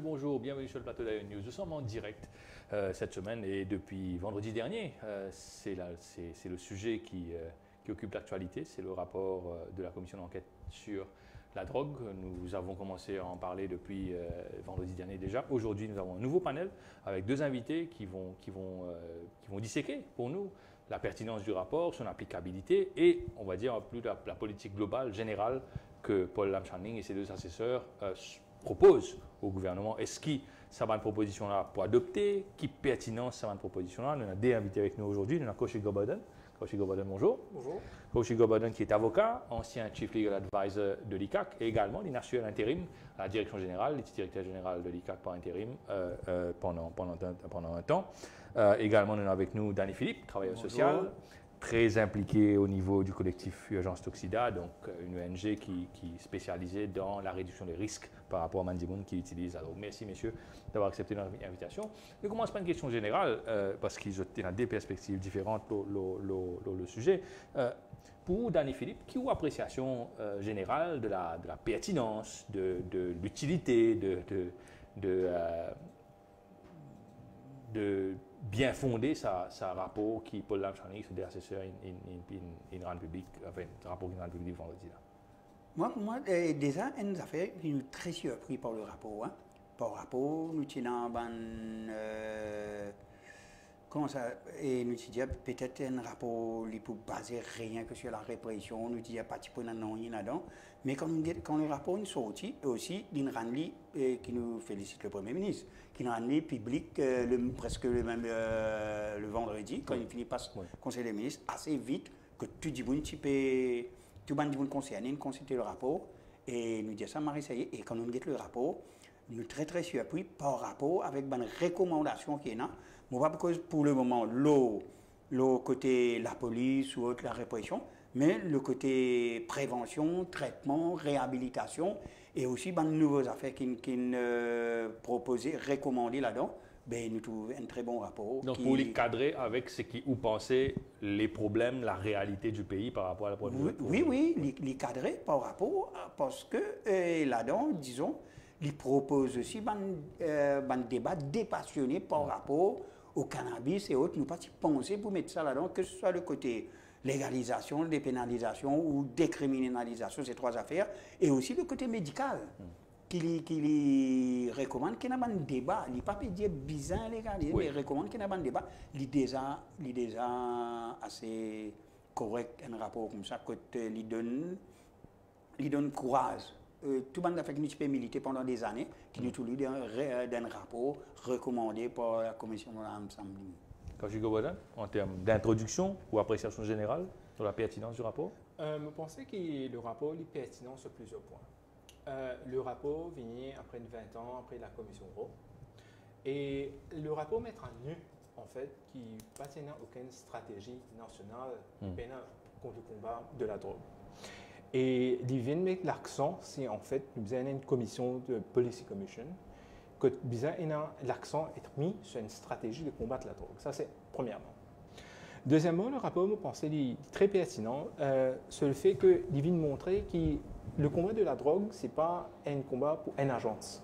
bonjour, bienvenue sur le plateau d'Ion News. Nous sommes en direct cette semaine et depuis vendredi dernier, c'est le sujet qui occupe l'actualité, c'est le rapport de la commission d'enquête sur la drogue. Nous avons commencé à en parler depuis vendredi dernier déjà. Aujourd'hui, nous avons un nouveau panel avec deux invités qui vont disséquer pour nous la pertinence du rapport, son applicabilité et, on va dire, plus la politique globale, générale que Paul Lam Channing et ses deux assesseurs proposent au gouvernement. Est-ce que ça va une proposition-là pour adopter? Qui pertinence ça va une proposition-là? Nous avons deux invités avec nous aujourd'hui. Nous avons Kaushik Gobardhan. Kaushik Gobardhan, bonjour. Bonjour. Kaushik Gobardhan qui est avocat, ancien Chief Legal Advisor de l'ICAC et également il est assuré à l'intérim à la direction générale, il est directeur général de l'ICAC par intérim pendant un temps. Également, nous avons avec nous Danny Philippe, travailleur social, très impliqué au niveau du collectif Urgence Toxida, donc une ONG qui est spécialisée dans la réduction des risques par rapport à Mandimoun qui utilise la drogue. Merci messieurs d'avoir accepté notre invitation. Je commence par une question générale parce qu'il y a des perspectives différentes pour le sujet. Pour Danny Philippe, qui est appréciation générale de la pertinence, de l'utilité, de bien fonder sa rapport qui Paul Lam Channing se assesseur in rend public, enfin, un rapport qui rend public vendredi là. Moi, déjà, une affaire qui nous très surpris par le rapport. Hein. Par le rapport, nous tenons comment ça, et nous disons peut-être un rapport qui peut baser rien que sur la répression, nous disons pas type là-dedans, mais quand le rapport est sorti, aussi, il rend qui nous félicite le Premier ministre, qui rend public presque le même le vendredi, quand il finit par le Conseil des ministres, assez vite que tout le monde tout le monde concerné, consulter le rapport, et nous disons ça, Marie, ça y est, et quand nous dit le rapport, nous sommes très surpris par rapport avec une recommandation qui est là. Pas parce que pour le moment, le côté la police ou autre, la répression, mais le côté prévention, traitement, réhabilitation et aussi de nouvelles affaires qui proposent, recommandées là-dedans. Ben, nous trouvons un très bon rapport. Donc, pour les cadrer avec ce qui vous pensez les problèmes, la réalité du pays par rapport à la politique. Oui, les cadrer par rapport, parce que là-dedans, disons, ils proposent aussi un débat dépassionné par rapport au cannabis et autres. Nous pas penser pour mettre ça là-dedans, que ce soit le côté légalisation, dépénalisation ou décriminalisation, ces trois affaires, et aussi le côté médical. Qui recommande qu'il y ait un débat. Il ne pas dire bizarre légalisé, mais il recommande qu'il y ait un débat. Il est déjà assez correct, un rapport comme ça, il donne courage. Tout le monde a fait une militer pendant des années, qui nous tout d'un rapport recommandé par la commission de l'ensemble. Kaushik Gobardhan, en termes d'introduction ou appréciation générale sur la pertinence du rapport? Je pensais que le rapport est pertinent sur plusieurs points. Le rapport vient après 20 ans, après la commission Rowe. Et le rapport met en nu, en fait, qu'il n'y a pas aucune stratégie nationale contre le combat de la drogue. Et il vient mettre l'accent, c'est en fait, nous avons une commission de Policy Commission, que l'accent est mis sur une stratégie de combattre la drogue. Ça, c'est premièrement. Deuxièmement, le rapport, je pensais, est très pertinent sur le fait qu'il vient montrer que le combat de la drogue, ce n'est pas un combat pour une agence.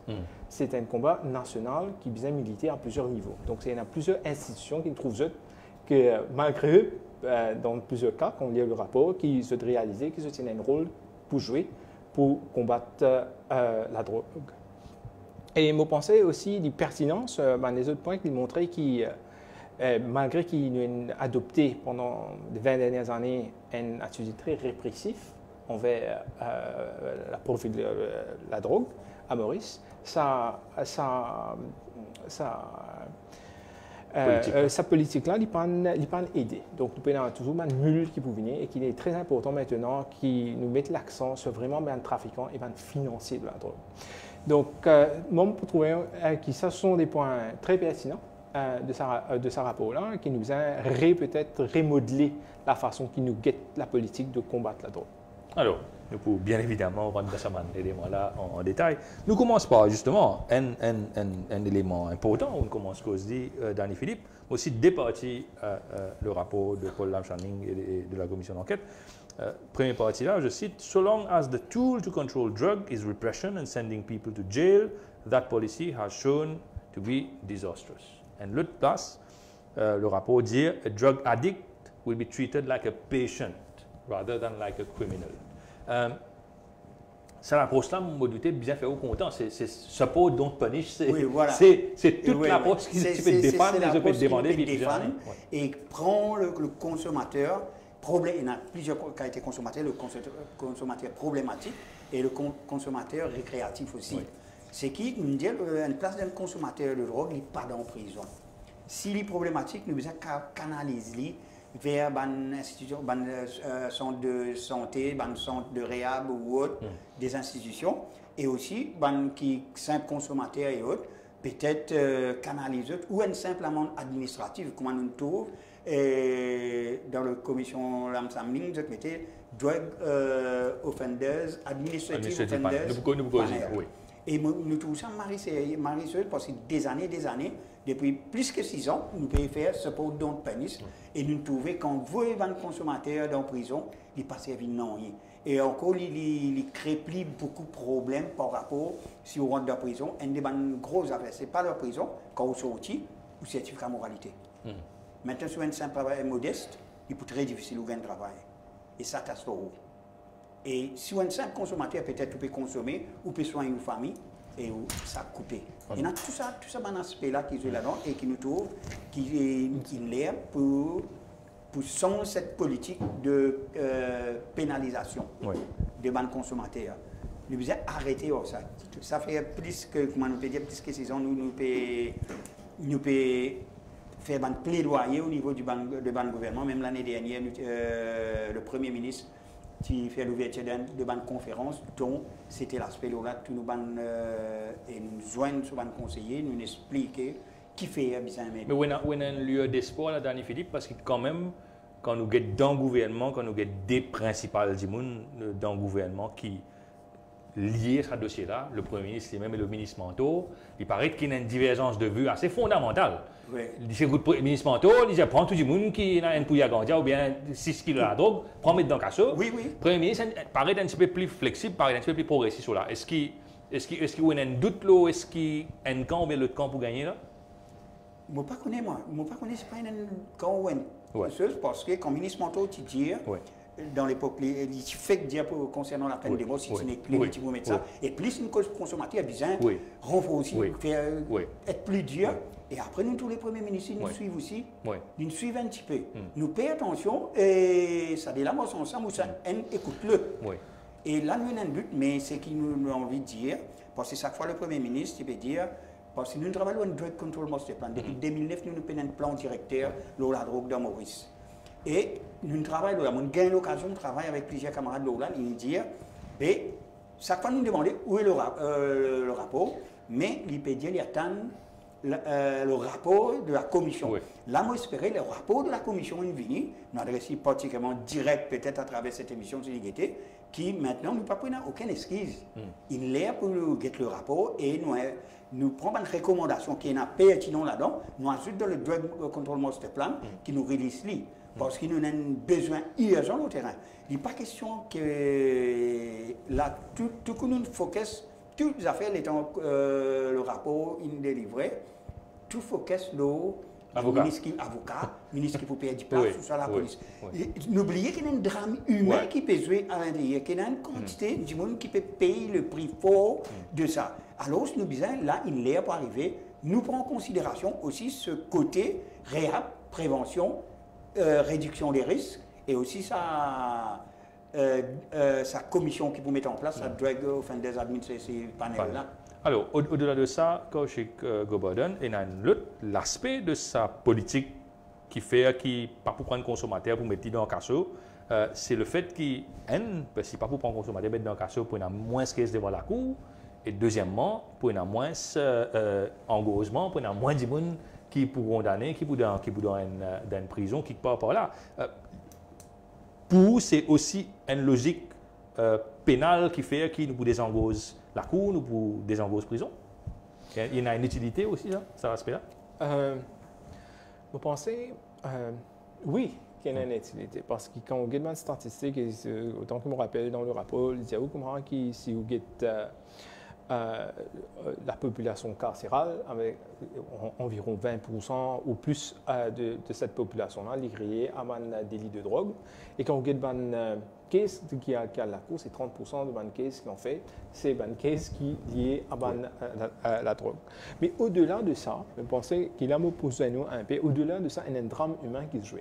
C'est un combat national qui vient militer à plusieurs niveaux. Donc, il y a plusieurs institutions qui trouvent que, malgré eux, dans plusieurs cas, quand on lit le rapport, qui se réaliser qu'ils tiennent un rôle pour jouer, pour combattre la drogue. Et je pensais aussi de pertinence, les autres points qui montraient que malgré qu'ils ont adopté pendant les 20 dernières années une attitude très répressive envers la drogue à Maurice, sa politique-là, il peut aider. Donc, nous avons toujours une mule qui peut venir et qu'il est très important maintenant qui nous mette l'accent sur vraiment un trafiquant et un financier de la drogue. Donc, moi, je trouve que ce sont des points très pertinents de ce rapport-là qui nous a peut-être remodelé la façon qui nous guette la politique de combattre la drogue. Alors, nous pouvons bien évidemment rentrer dans ces éléments-là en détail. Nous commençons par justement un élément important. On commence comme dit Danny Philippe, aussi départir le rapport de Paul Lam Channing et de la commission d'enquête. Première partie là, je cite, "So long as the tool to control drug is repression and sending people to jail that policy has shown to be disastrous. And l'autre place, le rapport dit, a drug addict will be treated like a patient rather than like a criminal. Ça l'approche-là, me douter bien fait au content. C'est support don't punish. C'est oui, voilà. toute l'approche qui peut défendre, qui peut demander. Et prend le consommateur, il y a plusieurs qualités consommateurs, le consommateur problématique et le consommateur récréatif aussi. Oui. C'est qui nous dit une place d'un consommateur de drogue, il n'est pas en prison. S'il est problématique, nous devons canaliser vers une institution, centre de santé, un centre de réhab ou autre, des institutions, et aussi qui simple consommateur et autres, peut-être canaliser ou une simple amende administrative, comme on trouve dans la commission Lamsamling, vous mettez drug offenders, administrative offenders. Oui. Et nous trouvons ça Marie-Seul parce que des années, depuis plus que 6 ans, nous pouvons faire ce pour don't punish. Et nous trouvons quand vous avez un consommateur dans la prison, il passe à vie non. Et encore, il crée plus beaucoup de problèmes par rapport si on rentre dans la prison. Une des grosses affaires, ce n'est pas la prison, quand on sortit, ou certificat de moralité. Maintenant, sur un simple travail modeste, il peut être très difficile de gagner un travail. Et ça, c'est ce Et si un simple consommateur peut-être peut consommer ou peut soigner une famille et ça coupé. Il y a tout ça un aspect-là qui est là-dedans et qui nous trouve qui est l'air pour sans cette politique de pénalisation des bons consommateurs. Nous devons arrêter ça. Ça fait plus que, comment on peut dire, plus que 6 ans, nous pouvons faire un plaidoyer au niveau du ban gouvernement. Même l'année dernière, le Premier ministre qui fait l'ouverture de bonnes conférences, dont c'était l'aspect là, tout nous et nous joignent sur un conseiller, nous expliquer qui fait bien. Mais on a un lieu d'espoir là, Dani Philippe, parce que quand même, quand nous sommes dans le gouvernement, quand nous sommes des principales du monde dans le gouvernement qui liés à ce dossier-là, le Premier ministre et même le ministre Manteau, il paraît qu'il y a une divergence de vue assez fondamentale. Oui. Le ministre Manteau, il dit prends tout le monde qui a un pouille à gandia ou bien 6 kilos de drogue, prends mettre dans le casso. Oui. Le Premier ministre paraît un petit peu plus flexible, paraît un petit peu plus progressif sur là. Est-ce qu'il y a un doute là, est-ce qu'il y a un camp ou bien l'autre camp pour gagner là? Je ne connais pas. Je ne connais pas un camp ou un seul, parce que quand le ministre Manteau te dit, dans l'époque, il fait que dire concernant la peine de mort, si tu n'es plus tu peux mettre ça. Et plus une cause consommateur, bien, renforcer, être plus dur. Et après, nous, tous les premiers ministres, nous suivent aussi. Nous suivent un petit peu. Nous payons attention et ça dit là, moi, ensemble, écoute-le. Et là, nous avons un but, mais c'est qu'il nous a envie de dire, parce que chaque fois, le premier ministre, il peut dire, parce que nous travaillons un Drug Control Master Plan. Depuis 2009, nous avons un plan directeur sur la drogue dans Maurice. Et nous travaillons là, nous avons l'occasion de travailler avec plusieurs camarades de là, ils nous disent, et chaque fois nous demandons où est le rapport, mais l'IPD il attend le rapport de la commission. Là, moi, j'espérais le rapport de la commission est venu, nous adressons particulièrement direct, peut-être à travers cette émission de Ligété, qui maintenant nous ne prenons aucune excuse. Il est là pour nous get le rapport et nous prenons une recommandation qui est pertinente là-dedans, nous ajoutons dans le Drug Control Master Plan qui nous release lui. Parce qu'il nous a besoin urgent au terrain. Il n'est pas question que là, tout que nous focus, toutes les affaires étant le rapport délivré, tout focus le ministre qui peut payer du place ou soit la police. N'oubliez qu'il y a un drame humain qui peut jouer à l'intérieur, qu'il y a une quantité de monde qui peut payer le prix fort de ça. Alors, nous disons, là, il est pour arriver, nous prenons en considération aussi ce côté réhab, prévention, réduction des risques et aussi sa commission qui peut mettre en place, la Drug Offenders Administration Panel là. Alors, au-delà de ça, Kaushik Gobodon, il y a l'aspect de sa politique qui fait qu'il pas pour prendre consommateur pour mettre dans le casso, c'est le fait qu'il n'est pas pour prendre consommateur mettre dans le casso pour une moins de caisse devant la cour et deuxièmement pour une moins engagement, pour une moins de monde qui pour condamner, qui pour dans une prison, qui part par là. Pour c'est aussi une logique pénale qui fait qu'il nous pour désengage la cour, nous pour désengage prison. Il y a une utilité aussi, ça aspect-là? Vous pensez, oui, qu'il y a une utilité. Parce que quand on regarde les statistiques, autant que je me rappelle dans le rapport, il y a beaucoup de gens qui, si vous regardez la population carcérale, avec environ 20% ou plus de cette population-là, liée à un délit de drogue. Et quand on regarde un case qui a la cour, c'est 30% de ban case qui ont fait, c'est ban case qui est lié à la drogue. Mais au-delà de ça, je pensais qu'il a me posé nous un peu, au-delà de ça, il y a un drame humain qui se joue.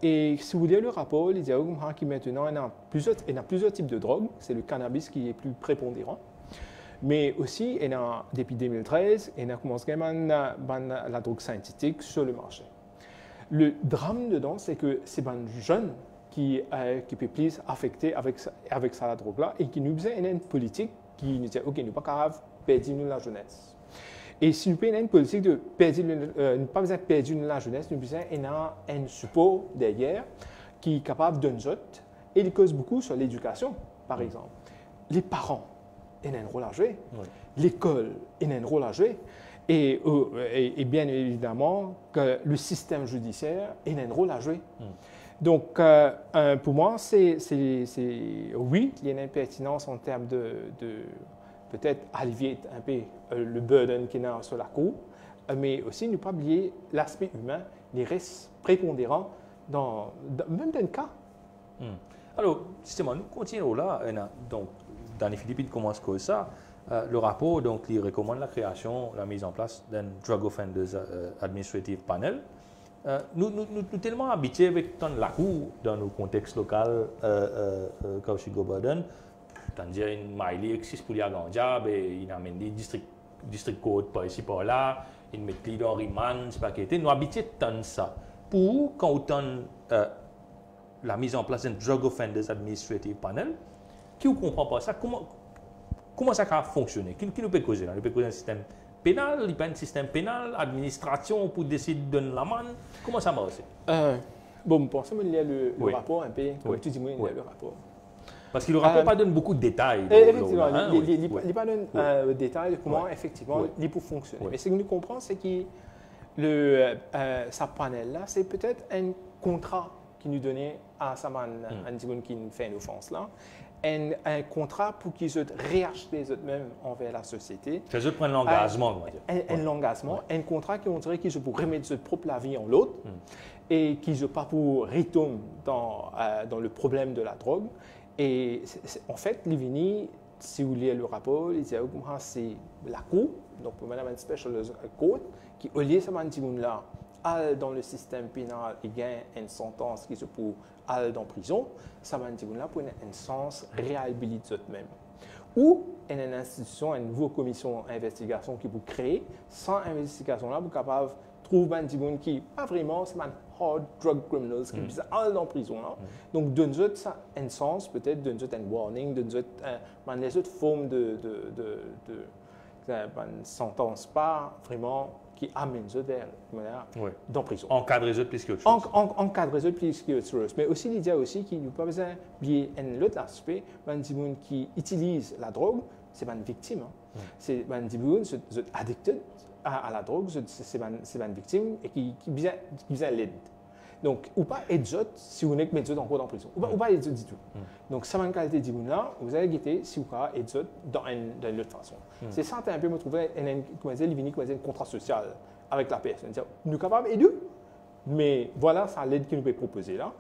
Et si vous voulez le rapport, il dit que maintenant, il y a plusieurs types de drogues. C'est le cannabis qui est plus prépondérant. Mais aussi, depuis 2013, il a commencé à la drogue synthétique sur le marché. Le drame dedans, c'est que c'est un jeune qui peut plus affecter avec ça la drogue-là et qui nous besoin une politique qui nous dit OK, nous ne pas capable de perdre la jeunesse. Et si nous avons une politique de ne pas besoin de perdre la jeunesse, nous avons besoin un support derrière qui est capable de nous aider. Et il cause beaucoup sur l'éducation, par exemple. Les parents ont un rôle à jouer. L'école a un rôle à jouer. Et bien évidemment, que le système judiciaire a un rôle à jouer. Donc, pour moi, oui, il y a une pertinence en termes de peut-être alléger un peu le burden qu'il y a sur la cour, mais aussi ne pas oublier l'aspect humain, les risques prépondérants même dans le cas. Alors, justement, nous continuons là. Donc, dans les Philippines, commence comme ça. Le rapport, donc, il recommande la création, la mise en place d'un Drug Offenders Administrative Panel. Nous sommes tellement habitués avec la cour dans nos contextes locaux, comme chez Goberden, c'est-à-dire une maille existe pour les Gandja, il amène des district codes par ici par là, il met les dans Riman, c'est pas qu'était. Nous habitués de ça. Pour quand on la mise en place d'un Drug Offenders Administrative Panel, qui ne comprend pas ça, comment ça va fonctionner? Qui nous peut causer là? Nous peut causer un système pénal, il y a un système pénal, administration pour décider de donner l'amende. Comment ça marche? Bon, pour ça, il y a le rapport un peu, comme tu dis, il y a le rapport. Parce que le rapport pas donne beaucoup de détails. Effectivement, il ne pas donne de détails de comment effectivement il peut fonctionner. Mais ce que nous comprenons, c'est que sa panel-là, c'est peut-être un contrat qui nous donnait à Saman qui nous fait une offense là. Un contrat pour qu'ils se réachètent eux-mêmes envers la société. Que je prenne l'engagement, on va dire. Un engagement, un contrat qui montrerait qu'ils se pour remettre leur propre la vie en l'autre et qu'ils ne pas pour retourner dans le problème de la drogue. Et en fait, Livini, si vous lisez le rapport, il dit que c'est la cour, donc pour Madame Special Court, qui au lieu de ce là dans le système pénal et gagne une sentence qui se pour aller dans la prison, ça va là pour un sens réhabiliter même. Ou une institution, une nouvelle commission d'investigation qui vous créer, sans investigation là, vous êtes capable de trouver un petit qui pas vraiment, c'est un hard drug criminals qui sont aller dans la prison là. Donc donne-nous ça un sens, peut-être donne-nous un warning, donne-nous une autre forme de sentence pas vraiment qui amène vers dans la prison. Encadrer eux plus qu'autre chose. Encadrer eux plus qu'autre chose. Mais aussi, il y a aussi qu'il n'y a pas besoin d'oublier un autre aspect, les gens qui utilisent la drogue, c'est une victime. C'est des gens qui sont addictés à la drogue, c'est une victime et qui besoin d'aide. Donc, ou pas aider si vous n'êtes pas encore dans la prison. Ou pas aider du tout. Donc, ça va une qualité de là, vous allez guetter si vous pouvez aider d'une autre façon. C'est ça, un peu, me trouver un contrat social avec la personne. Nous sommes capables d'aider, mais voilà, c'est l'aide que nous pouvons proposer là.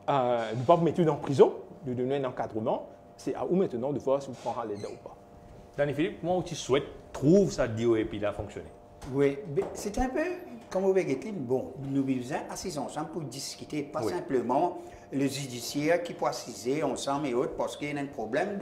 Nous ne pouvons pas mettre dans la prison, nous donner un encadrement. C'est à vous maintenant de voir si vous prenez l'aide ou pas. Dani Philippe, comment tu souhaites trouver ça DOEP là fonctionner? Oui, c'est un peu comme vous voyez, bon, nous vivons assez ensemble pour discuter, pas simplement le judiciaire qui peut assiser ensemble et autres, parce qu'il y a un problème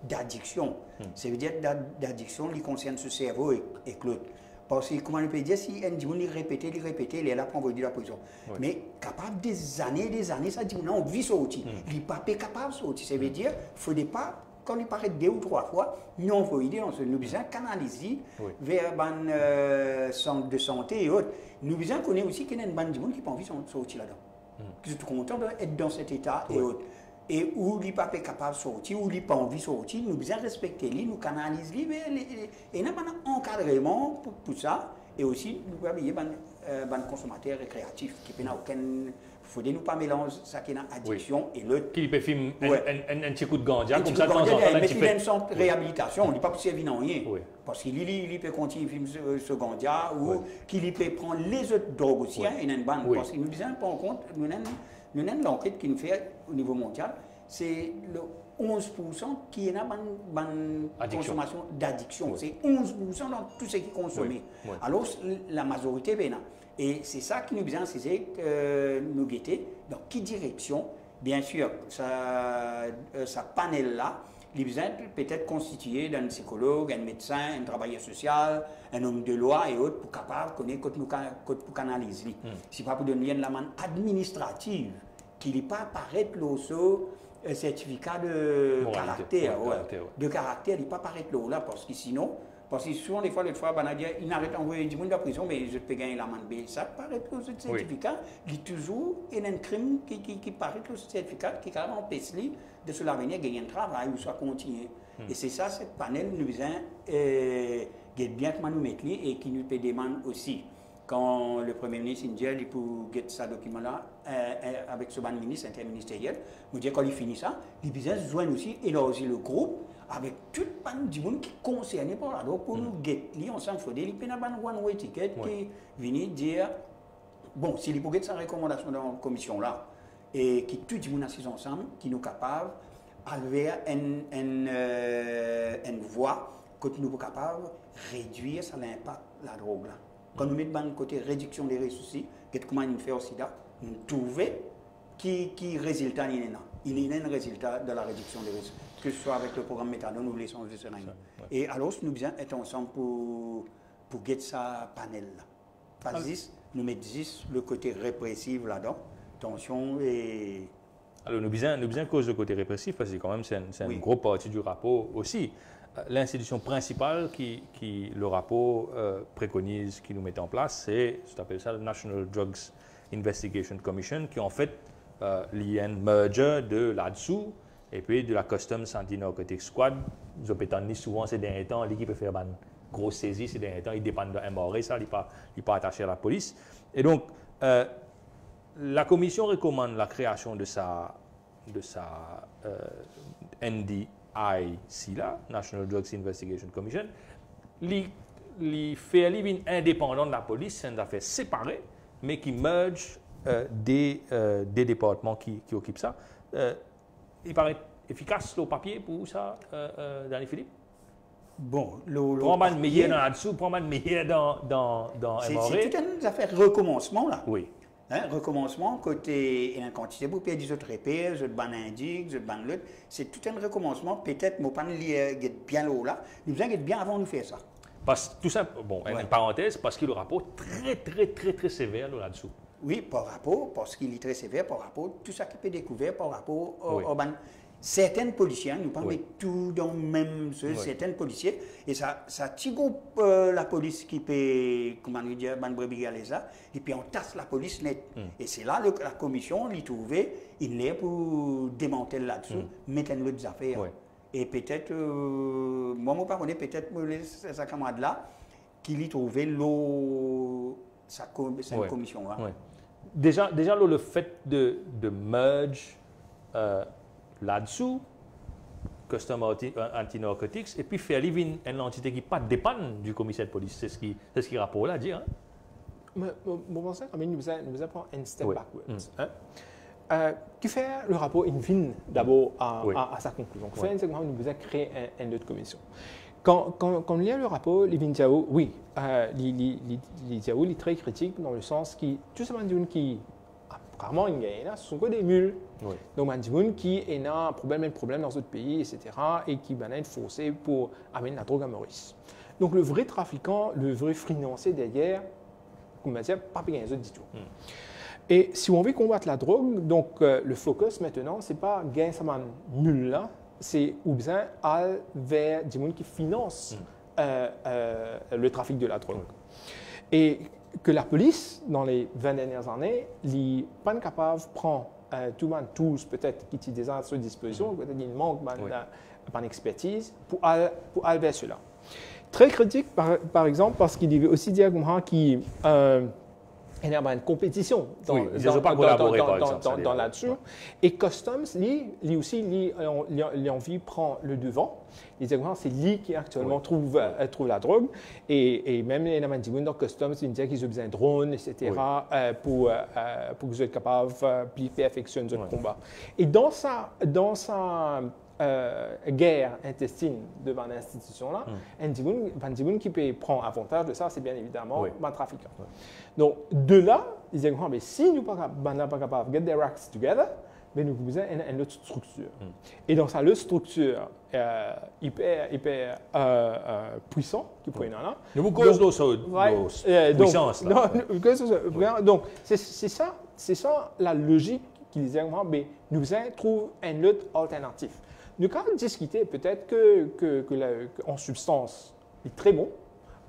d'addiction. Ça veut dire d'addiction qui concerne ce cerveau et l'autre. Parce que, comment on peut dire, si un dimanche il répète, il est là pour envoyer de la prison. Mais capable des années, ça dit, on vit sur l'outil. Il n'est pas capable sur l'outil. Ça veut dire, il ne faudrait pas. Quand il paraît 2 ou 3 fois, nous avons idée, nous besoin canaliser vers un centre de santé et autres. Nous besoin connaître aussi qu'il y a une bande de monde qui n'a pas envie de sortir là-dedans. Qui sont contents d'être dans cet état et autres. Et où il n'est pas capable de sortir, où il n'a pas envie de sortir, nous besoin respecter lui, nous canaliser lui, et nous avons un encadrement pour ça. et aussi nous pouvons payer ban consommateurs récréatifs qui n'a aucun faut nous pas mélanger ça qui est une addiction et l'autre qui peut faire un petit coup de ganja comme ça mais il a une sorte de réhabilitation, il n'est pas possible de rien. Parce qu'il peut continuer à faire ce ganja ou qu'il peut prendre les autres drogues aussi, parce que nous disons pas en compte, nous avons l'enquête qui nous fait au niveau mondial, c'est le 11% qui est une consommation d'addiction. C'est 11% dans tout ce qui est consommé. Alors la majorité est là. Et c'est ça qui nous besoin, c'est que nous guetter dans quelle direction, bien sûr, ça panel-là, il besoin peut-être constitué d'un psychologue, un médecin, un travailleur social, un homme de loi et autres pour capable connaître pour canaliser. C'est pas pour donner la main administrative qu'il n'est pas apparaître le certificat de caractère. De caractère, il n'est pas apparaître là parce que sinon. Parce que souvent, des fois, il n'arrête d'envoyer du monde à la prison, mais je peux gagner l'amende. Ça paraît que ce certificat, il y a toujours un crime qui paraît que ce certificat qui empêche de se l'avenir gagner un travail ou soit continuer. Et c'est ça, ce panel nous vient bien que nous mettre et qui nous peut demander aussi. Quand le Premier ministre indien il peut get ce document-là avec ce ministre interministériel, nous dit quand il finit ça, il besoin de joindre aussi et là aussi le groupe avec tout le du monde qui est concerné par là. Donc pour nous get, on s'en fout. Il y a une one-way ticket qui vient dire bon, s'il peut get sa recommandation dans la commission là et qui tout le monde assis ensemble, qui nous capable vers une voie que nous sommes capables de réduire l'impact de la drogue là. Quand nous mettons de côté réduction des risques, comment nous faisons aussi là, nous trouvons qui résultat il y a un résultat de la réduction des risques, que ce soit avec le programme Méthadone ou l'essence de seringue. Et alors, nous devons être ensemble pour guetter ça panel là. Pas 10, nous mettons 10 le côté répressif là-dedans, tension et. Alors, nous besoin cause le côté répressif parce que quand même c'est une grosse partie du rapport aussi. L'institution principale qui le rapport préconise, qui nous met en place, c'est ce qu'on appelle ça le National Drugs Investigation Commission, qui en fait il y a un merger de là-dessous et puis de la Customs Anti-Narcotics Squad. Nous avons souvent ces derniers temps, l'équipe peut faire une grosse saisie ces derniers temps, ils dépendent d'un MRE, ça, il n'est pas attaché à la police. Et donc, la commission recommande la création de sa NDIC, là, National Drugs Investigation Commission, il fait une indépendant de la police, c'est une affaire séparée, mais qui merge des départements qui occupent ça. Il paraît efficace le papier pour ça, Danny Philippe? Bon, prends mal meilleur dans là-dessous, prends mal meilleur dans MRE. C'est toute une affaire recommencement là. Oui. Recommencement, côté une quantité, vous payez des autres repères, des ban indiques, des ban l'autre. C'est tout un recommencement. Peut-être, mon pan est bien là. Nous devons être bien avant de faire ça. Parce tout ça, bon, une parenthèse, parce qu'il y a un rapport très sévère là-dessous. Oui, par rapport, parce qu'il est très sévère, par rapport, tout ça qui peut découvert par rapport au ban. Certains policiers, nous parlons tout dans le même chose, certains policiers, et ça tire la police qui peut, comment nous dire, et puis on tasse la police net. Et c'est là la commission, il trouvait, il est pour démanteler là-dessous, mettre une autre affaire. Et peut-être, moi, je ne connais pas, peut-être, sa camarade là, qu'il y trouvait sa commission. Hein. Déjà, le fait de merge là-dessous, Custom Anti-Narcotics, et puis faire livre une entité qui pas dépend du commissaire de police. C'est ce qui rapport là dit. Hein? Bon, pour ça, nous avons un step backwards. Qui fait le rapport in fine d'abord à sa conclusion. Qui fait un segment où nous avons créé une autre commission. Quand on lit le rapport, Livin Diao, oui, il est très critique dans le sens qui, tout simplement, qui apparemment, ce sont que des mules. Donc, il y a des gens qui ont un problème dans d'autres pays, etc., et qui sont forcés pour amener la drogue à Maurice. Donc, le vrai trafiquant, le vrai financier derrière, comme je disais, pas payer les autres du tout. Et si on veut combattre la drogue, donc le focus maintenant, ce n'est pas gagner ça mule là, c'est ou bien aller vers des gens qui financent le trafic de la drogue. Et que la police, dans les 20 dernières années, n'est pas capable de prendre tout le monde, tous peut-être qui utilisent à sa disposition, peut-être qu'il manque d'expertise pour aller vers cela. Très critique, par exemple, parce qu'il veut aussi dire qu'il il y a une compétition dans là-dessus. Et Customs, lui aussi, il a envie de prendre le devant. C'est lui qui actuellement trouve la drogue. Et même les Namandigoun dans Customs, ils disent qu'ils ont besoin de drones, etc., pour qu'ils soient capables de perfectionner notre combat. Et dans sa guerre intestine devant l'institution-là, Bandigoun qui peut prendre avantage de ça, c'est bien évidemment le trafiquant. Donc, de là, ils disent, mais si nous ne sommes pas capables de get their acts together, mais nous avons besoin d'une autre structure. Et dans sa structure hyper puissant, qui peut être là. Nous cause de puissance. Donc, c'est ça la logique qu'ils disent, mais nous trouvons une autre alternative. Nous avons discuté peut-être qu'en substance, il est très bon.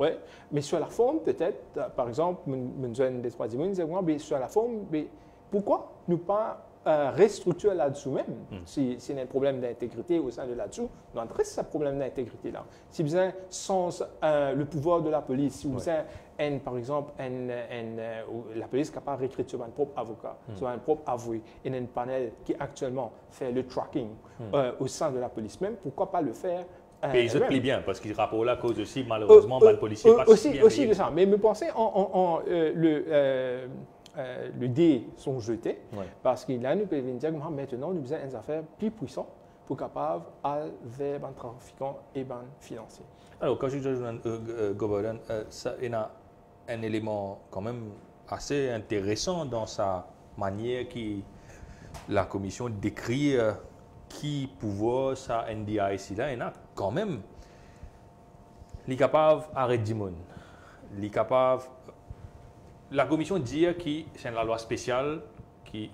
Ouais, mais sur la forme, peut-être, par exemple, mais sur la forme, mais pourquoi ne pas restructurer là-dessous même? Si y a un problème d'intégrité au sein de là-dessous, on adresse ce problème d'intégrité-là. Si vous avez sans le pouvoir de la police, si vous avez, par exemple, la police est capable de recruter sur un propre avocat, sur un propre avoué, et un panel qui actuellement fait le tracking au sein de la police même, pourquoi pas le faire? Et ils se plient bien, parce qu'ils rapportent là cause aussi, malheureusement, mal policier. Aussi de ça. Mais me pensez, le dé sont jetés, parce qu'il a nous peut dire que maintenant, nous avons des affaires plus puissantes pour capables d'aller vers les trafiquants et les financiers. Alors, quand je dis Gobodan, il y a un élément quand même assez intéressant dans sa manière qui la commission décrit qui pouvoir ça NDI ici là, il y a quand même les capables d'arrêter du monde. Les capables la commission dit que c'est la loi spéciale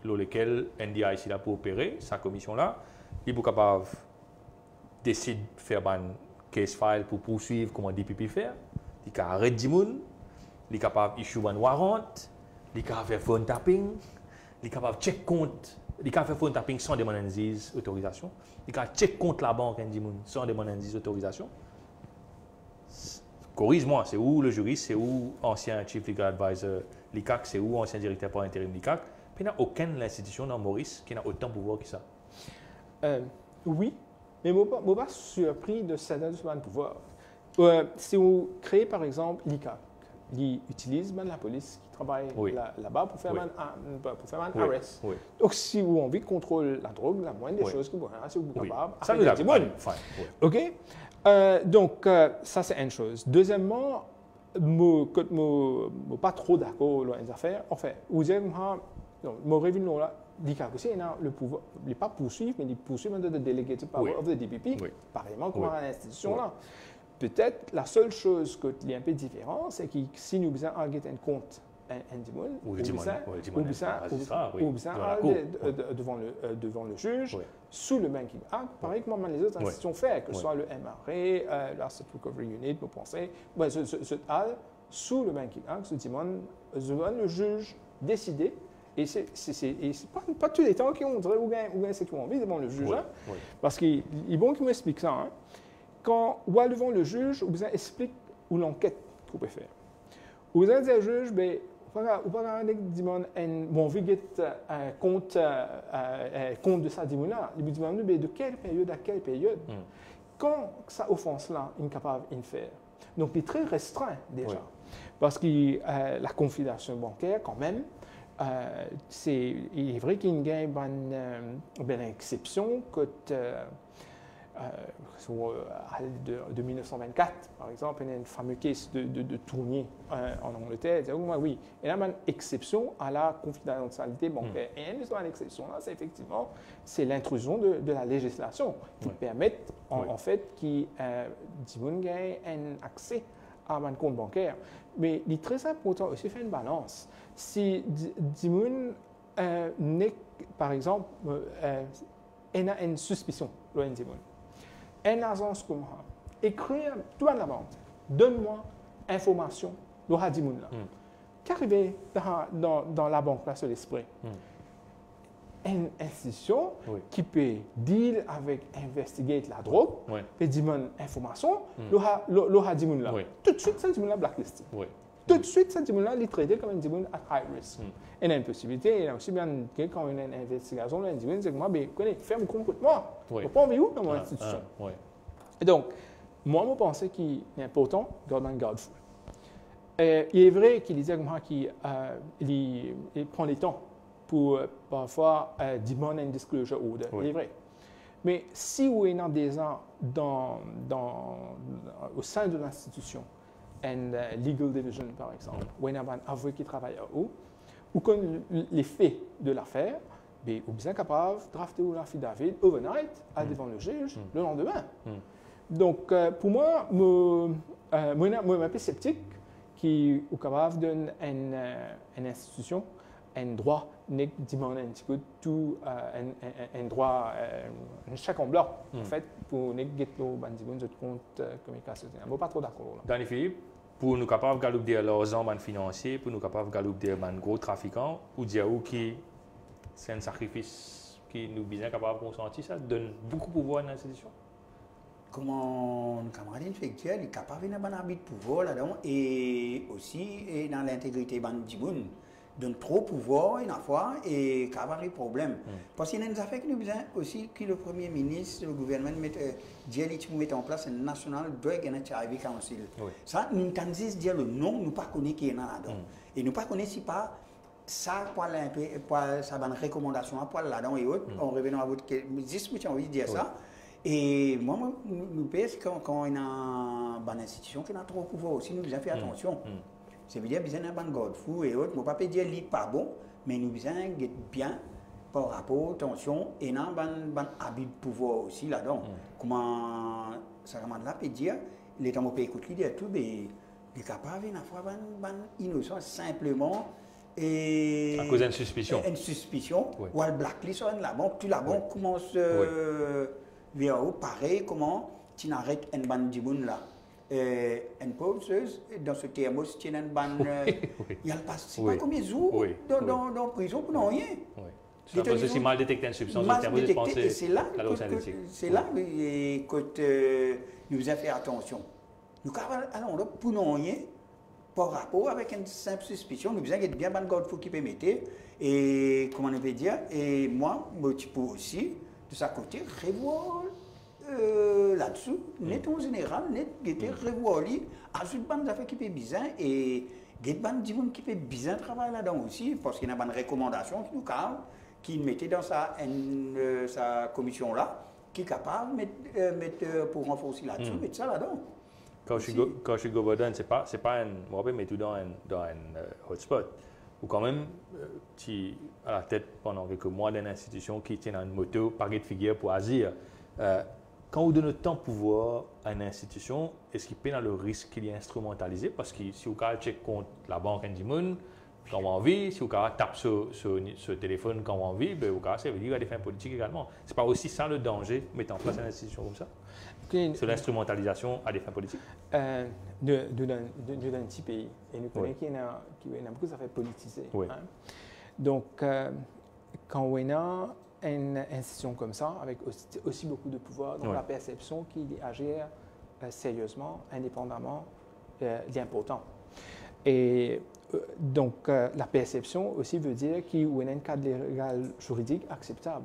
dans laquelle NDI ici là pour opérer, sa commission là, il est capable de décider de faire un case file pour poursuivre comment DPP faire, il est capable d'arrêter du monde, il est capable d'issuer un warrant, il est capable de faire phone tapping, il est capable de check compte. Il peut faire phone tapping sans demander autorisation. Il peut check compte la banque sans demander autorisation. Corrige-moi, c'est où le juriste, c'est où ancien chief legal advisor l'ICAC, c'est où ancien directeur par intérim l'ICAC. Il n'y a aucune institution dans Maurice qui a autant de pouvoir que ça. Oui, mais je ne suis pas surpris de ce pouvoir. Si vous créez par exemple l'ICAC, ils utilisent la police qui travaille là-bas pour faire un arrest. Donc, si vous avez envie de contrôler la drogue, la moindre des choses que vous avez, c'est que vous êtes capable. Ça nous a OK? Donc, ça, c'est une chose. Deuxièmement, je ne suis pas trop d'accord avec les affaires. En fait, vous dites, mon revenu là, l'ICAC aussi, il a le pouvoir, il n'est pas poursuivre, mais il poursuit de delegated power of the DPP, pareillement comme à l'institution là. Peut-être la seule chose qui est un peu différente, c'est que si nous avons un compte devant le juge, sous le Banking Act, pareil comme les autres institutions font, que ce soit le MRA, l'Asset Recovery Unit, vous pensez, sous le Banking Act, le juge décider, et ce n'est pas tous les temps qu'on dirait ou bien c'est qu'on envie devant le juge, parce qu'il est bon qu'il m'explique ça. Quand on va devant le juge, on vous explique où l'enquête qu'on peut faire. Vous allez dire au juge, ben, vous ne pouvez pas un compte de ça, là. Il vous demande de quelle période à quelle période. Quand ça offense-là, il est capable de faire. Donc, il est très restreint déjà. Parce que la confidentialité bancaire, quand même, il est vrai qu'il y a une exception que de 1924, par exemple, il y a une fameuse caisse de Tournier en Angleterre. Oui, il y a une exception à la confidentialité bancaire. Et une exception là, c'est effectivement l'intrusion de la législation qui permet en fait qu'il ait un accès à un compte bancaire. Mais il est très important aussi de faire une balance. Si Dimoun n'est, par exemple, il a une suspicion, une agence comme ça, écrire tout à la banque, donne-moi information, l'aura Dimoun là. Qu'arrive dans la banque là sur l'esprit? une institution Oui. qui peut deal avec investigate la drogue, Oui. peut demander information, l'on dit là. Oui. Tout de suite, ça dit là blacklisté. Oui. Tout de suite, ça dit là, il est traité comme un diamond at high risk. Et il y a une possibilité, il y a aussi bien que quand on a une investigation, un diamond, c'est que moi, je connais, ferme complètement. Oui. Je ne peux pas envie où dans mon institution. Oui. Et donc, moi, je pense qu'il est important, government garde-fou. Il est vrai qu'il disait qu'il prend le temps pour parfois demander une disclosure order. Oui. Il est vrai. Mais si vous êtes des gens au sein de l'institution, une legal division par exemple, où il y a un avocat qui travaille à eux, ou qu'on les faits de l'affaire, vous êtes bien capable de drafter un affidavit overnight devant le juge le lendemain. Donc, pour moi, je suis un peu sceptique qui est capable de donner une institution un droit de demander un petit peu tout, un droit, un chèque en blanc, en fait, pour ne pas de compte communication. Je ne suis pas trop d'accord là. Danny Philippe, pour nous capables de galouper l'argent financier, pour nous capables de galouper les gros trafiquants, ou dire qui c'est un sacrifice qui nous bien capable de consentir, ça donne beaucoup de pouvoir à l'institution. Comment nos camarades infectueux, ils sont capables d'avoir un habit de pouvoir là-dedans et aussi dans l'intégrité de Bandimoun. Donne trop de pouvoir une fois et qu'il y a des problèmes. Parce qu'il y a des affaires qui nous besoin aussi que le Premier ministre, le gouvernement mette en place un National Drug and HIV Council. Oui. Ça, nous ne pouvons pas dire le nom, nous ne pas connaître qui est là-dedans. Et nous ne connaissons pas ça, pour ça, une recommandation pour là-dedans et autres. En revenant à votre question, juste j'ai envie de dire ça. Et moi, nous pensons quand on a une institution qui a trop de pouvoir aussi, nous devons faire attention. Ça veut dire que nous avons un garde fou et autres. Je ne peux pas dire que ce n'est pas bon, mais nous devons être bien par rapport à attention et nous avons un habit de pouvoir aussi là-dedans. Comment ça là peut dire, les gens peuvent écouter dire tout, mais les capables d'avoir une innocence simplement. Et à cause d'une suspicion. Une suspicion, oui. Ou le blacklist, la banque, tu la banque commence vers haut, pareil, comment tu n'arrêtes une bande de monde là. Une pauseuse, dans ce terme, si tu as une bande, il y a le passé, pas combien de jours dans la prison pour rien. C'est parce que si mal détecté une substance, et c'est là que nous devons faire attention. Nous allons là pour rien. Par rapport avec une simple suspicion, nous devons être bien ban garde-fou qui peut mettre. Et comment on peut dire, et moi, je peux aussi, de sa côté, revoir là-dessous, net en général, net, revoir lui, ajouter ban d'affaires qui peut bizarre et get ban du monde qui peut bizarre travailler là-dedans aussi, parce qu'il y a une recommandation qui nous cadre, qui mettait dans sa commission là, qui est capable de mettre pour renforcer là-dessous, mettre ça là-dedans. Quand je suis gouverneur, c'est pas un, on va mettre dans un hotspot. Ou quand même, tu à la tête pendant quelques mois d'une institution qui tient une moto, paquet de figures pour agir. Quand on donne tant de pouvoir à une institution, est-ce qu'il peut dans le risque qu'il est instrumentalisé? Parce que si vous check contre la banque du monde, quand on a envie, si vous tape sur téléphone quand on a envie, ça veut dire qu'il y a des fins politiques également. Ce n'est pas aussi ça le danger de mettre en place une institution comme ça? C'est l'instrumentalisation à des fins politiques? D'un petit pays. Et nous connaissons qu'il y a beaucoup d'affaires politisées. Oui. Hein? Donc, quand on a une institution comme ça, avec aussi beaucoup de pouvoir, donc la perception qu'il agir sérieusement, indépendamment, est important. Et donc, la perception aussi veut dire qu'il y a un cadre légal juridique acceptable.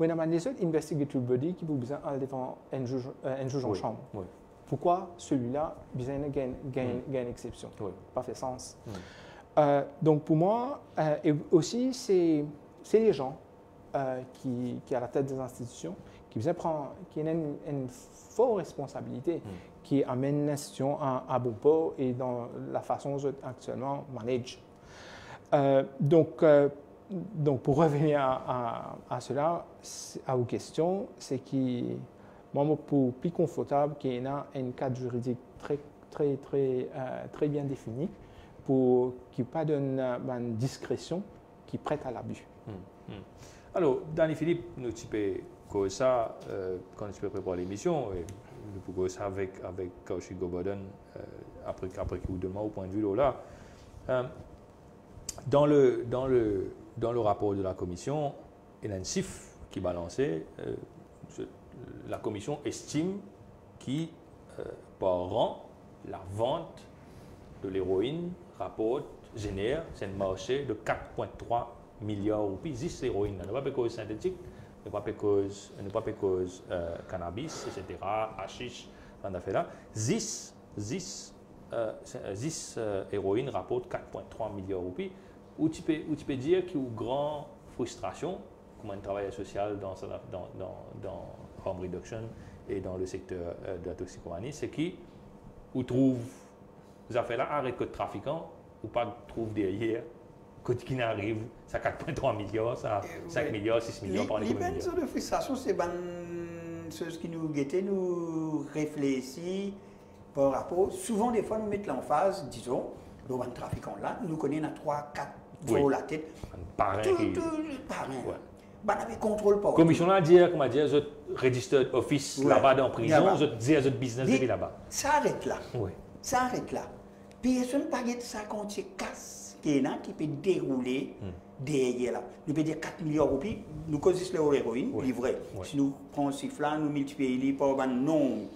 On a des autres investigative body qui peut besoin devant un juge en chambre. Oui. Pourquoi celui-là besoin de gagner une exception? Pas fait sens. Donc pour moi, et aussi c'est les gens qui à la tête des institutions qui ont une forte responsabilité qui amène l'institution à bon port et dans la façon dont actuellement manage. Donc, pour revenir à cela, à vos questions, c'est que moi, pour plus confortable qu'il y ait un cadre juridique très bien défini pour qu'il n'y ait pas d'une discrétion qui prête à l'abus. Alors, Danny Philippe, nous avons ça quand tu peux préparer l'émission, nous pouvons ça avec Kaushik Gobodan après qu'il vous demande au point de vue là. Dans le rapport de la commission, il y a un chiffre qui balançait. La commission estime que par an, la vente de l'héroïne génère un marché de 4,3 milliards de roupies. Juste l'héroïne, ne pas cause synthétique, ne pas cause cannabis, etc., hashish, on a fait là. 10 héroïnes rapportent 4,3 milliards de roupies. Où tu peux dire qu'il y a une grande frustration, comme un travail social dans harm reduction et dans le secteur de la toxicomanie, c'est qu'on trouve ces affaires-là, arrête que de trafiquants, ou pas trouve derrière, qui n'arrive, ça 4,3 milliards, ça 5 milliards, 6 milliards par année. Les sortes de frustration, c'est ce qui nous guettait, nous réfléchit par rapport. Souvent, des fois, nous mettons l'emphase, disons, le trafiquant là, nous connaissons à 3, 4 sur la tête. Parrain. Parrain. Ben, avec contrôle pas. Commission là, comment dire, je registered office là-bas dans la prison, je dis à votre business depuis là-bas. Ça arrête là. Oui. Ça arrête là. Personne ne peut pas ça quand c'est casse qui peut dérouler derrière là. Nous peut dire 4 milliards de roupies, nous causons l'héroïne, livré. Si nous prenons ce chiffre-là, nous multiplions par un nombre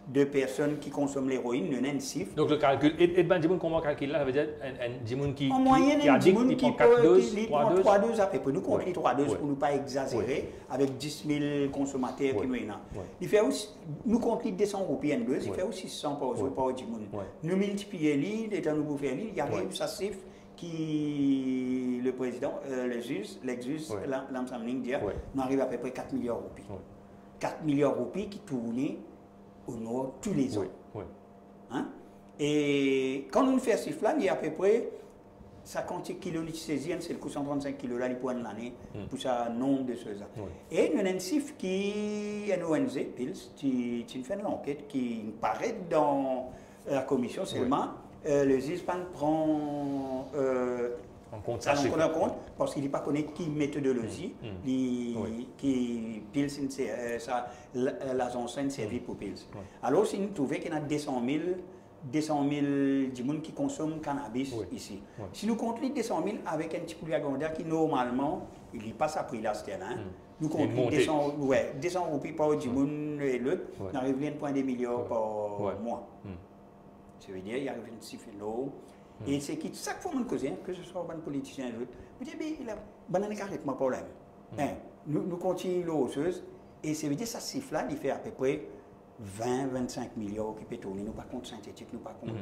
de personnes qui consomment l'héroïne, nous avons un chiffre. Donc le calcul, et ben, dis-moi comment calculer là, ça veut dire un Dimoun qui en moyenne, un Dimoun qui prend 4 doses, 3 doses à peu près. Nous comptons les 3 doses pour ne pas exagérer avec 10 000 consommateurs qui nous ont. Il fait aussi, nous comptons 200 roupies en dose, il fait aussi 100 par jour par Dimoun. Nous multiplions l'île, et nous pouvons faire l'île, il y a eu ça chiffre qui le président, l'ex-juge, l'Amsamling dit, nous arrive à peu près 4 milliards de roupies. 4 milliards de roupies qui tournent au nord tous les ans. Hein? Et quand on fait ce chiffre-là, il y a à peu près 50 kilolitres saisiennes, c'est le coup 135 kilos là, il pour l'année, pour ça nombre de choses. Et nous avons un chiffre qui est ONG, PILS, qui fait une enquête qui paraît dans la commission seulement. Le GISPAN prend en compte parce qu'il n'est pas connu qui méthodologie qui PILS, l'agence service pour PILS. Alors, si nous trouvons qu'il y a 200 000 personnes qui consomment cannabis ici. Si nous comptons 200 000 avec un petit poulet secondaire qui normalement, il n'y a pas ça prix là, nous comptons 200 roupies par Djimoun et l'autre, on arrive à 1,2 milliard par mois. Ça veut dire qu'il y a un chiffre l'eau. Et c'est qui, chaque fois que je cause, que ce soit un politicien ou l'autre, je dis, il a un carrément problème. Nous continuons les choses, et ça veut dire que ce chiffre-là, il fait à peu près 20-25 milliards qui peut tourner. Nous, par contre, synthétique, nous, par contre,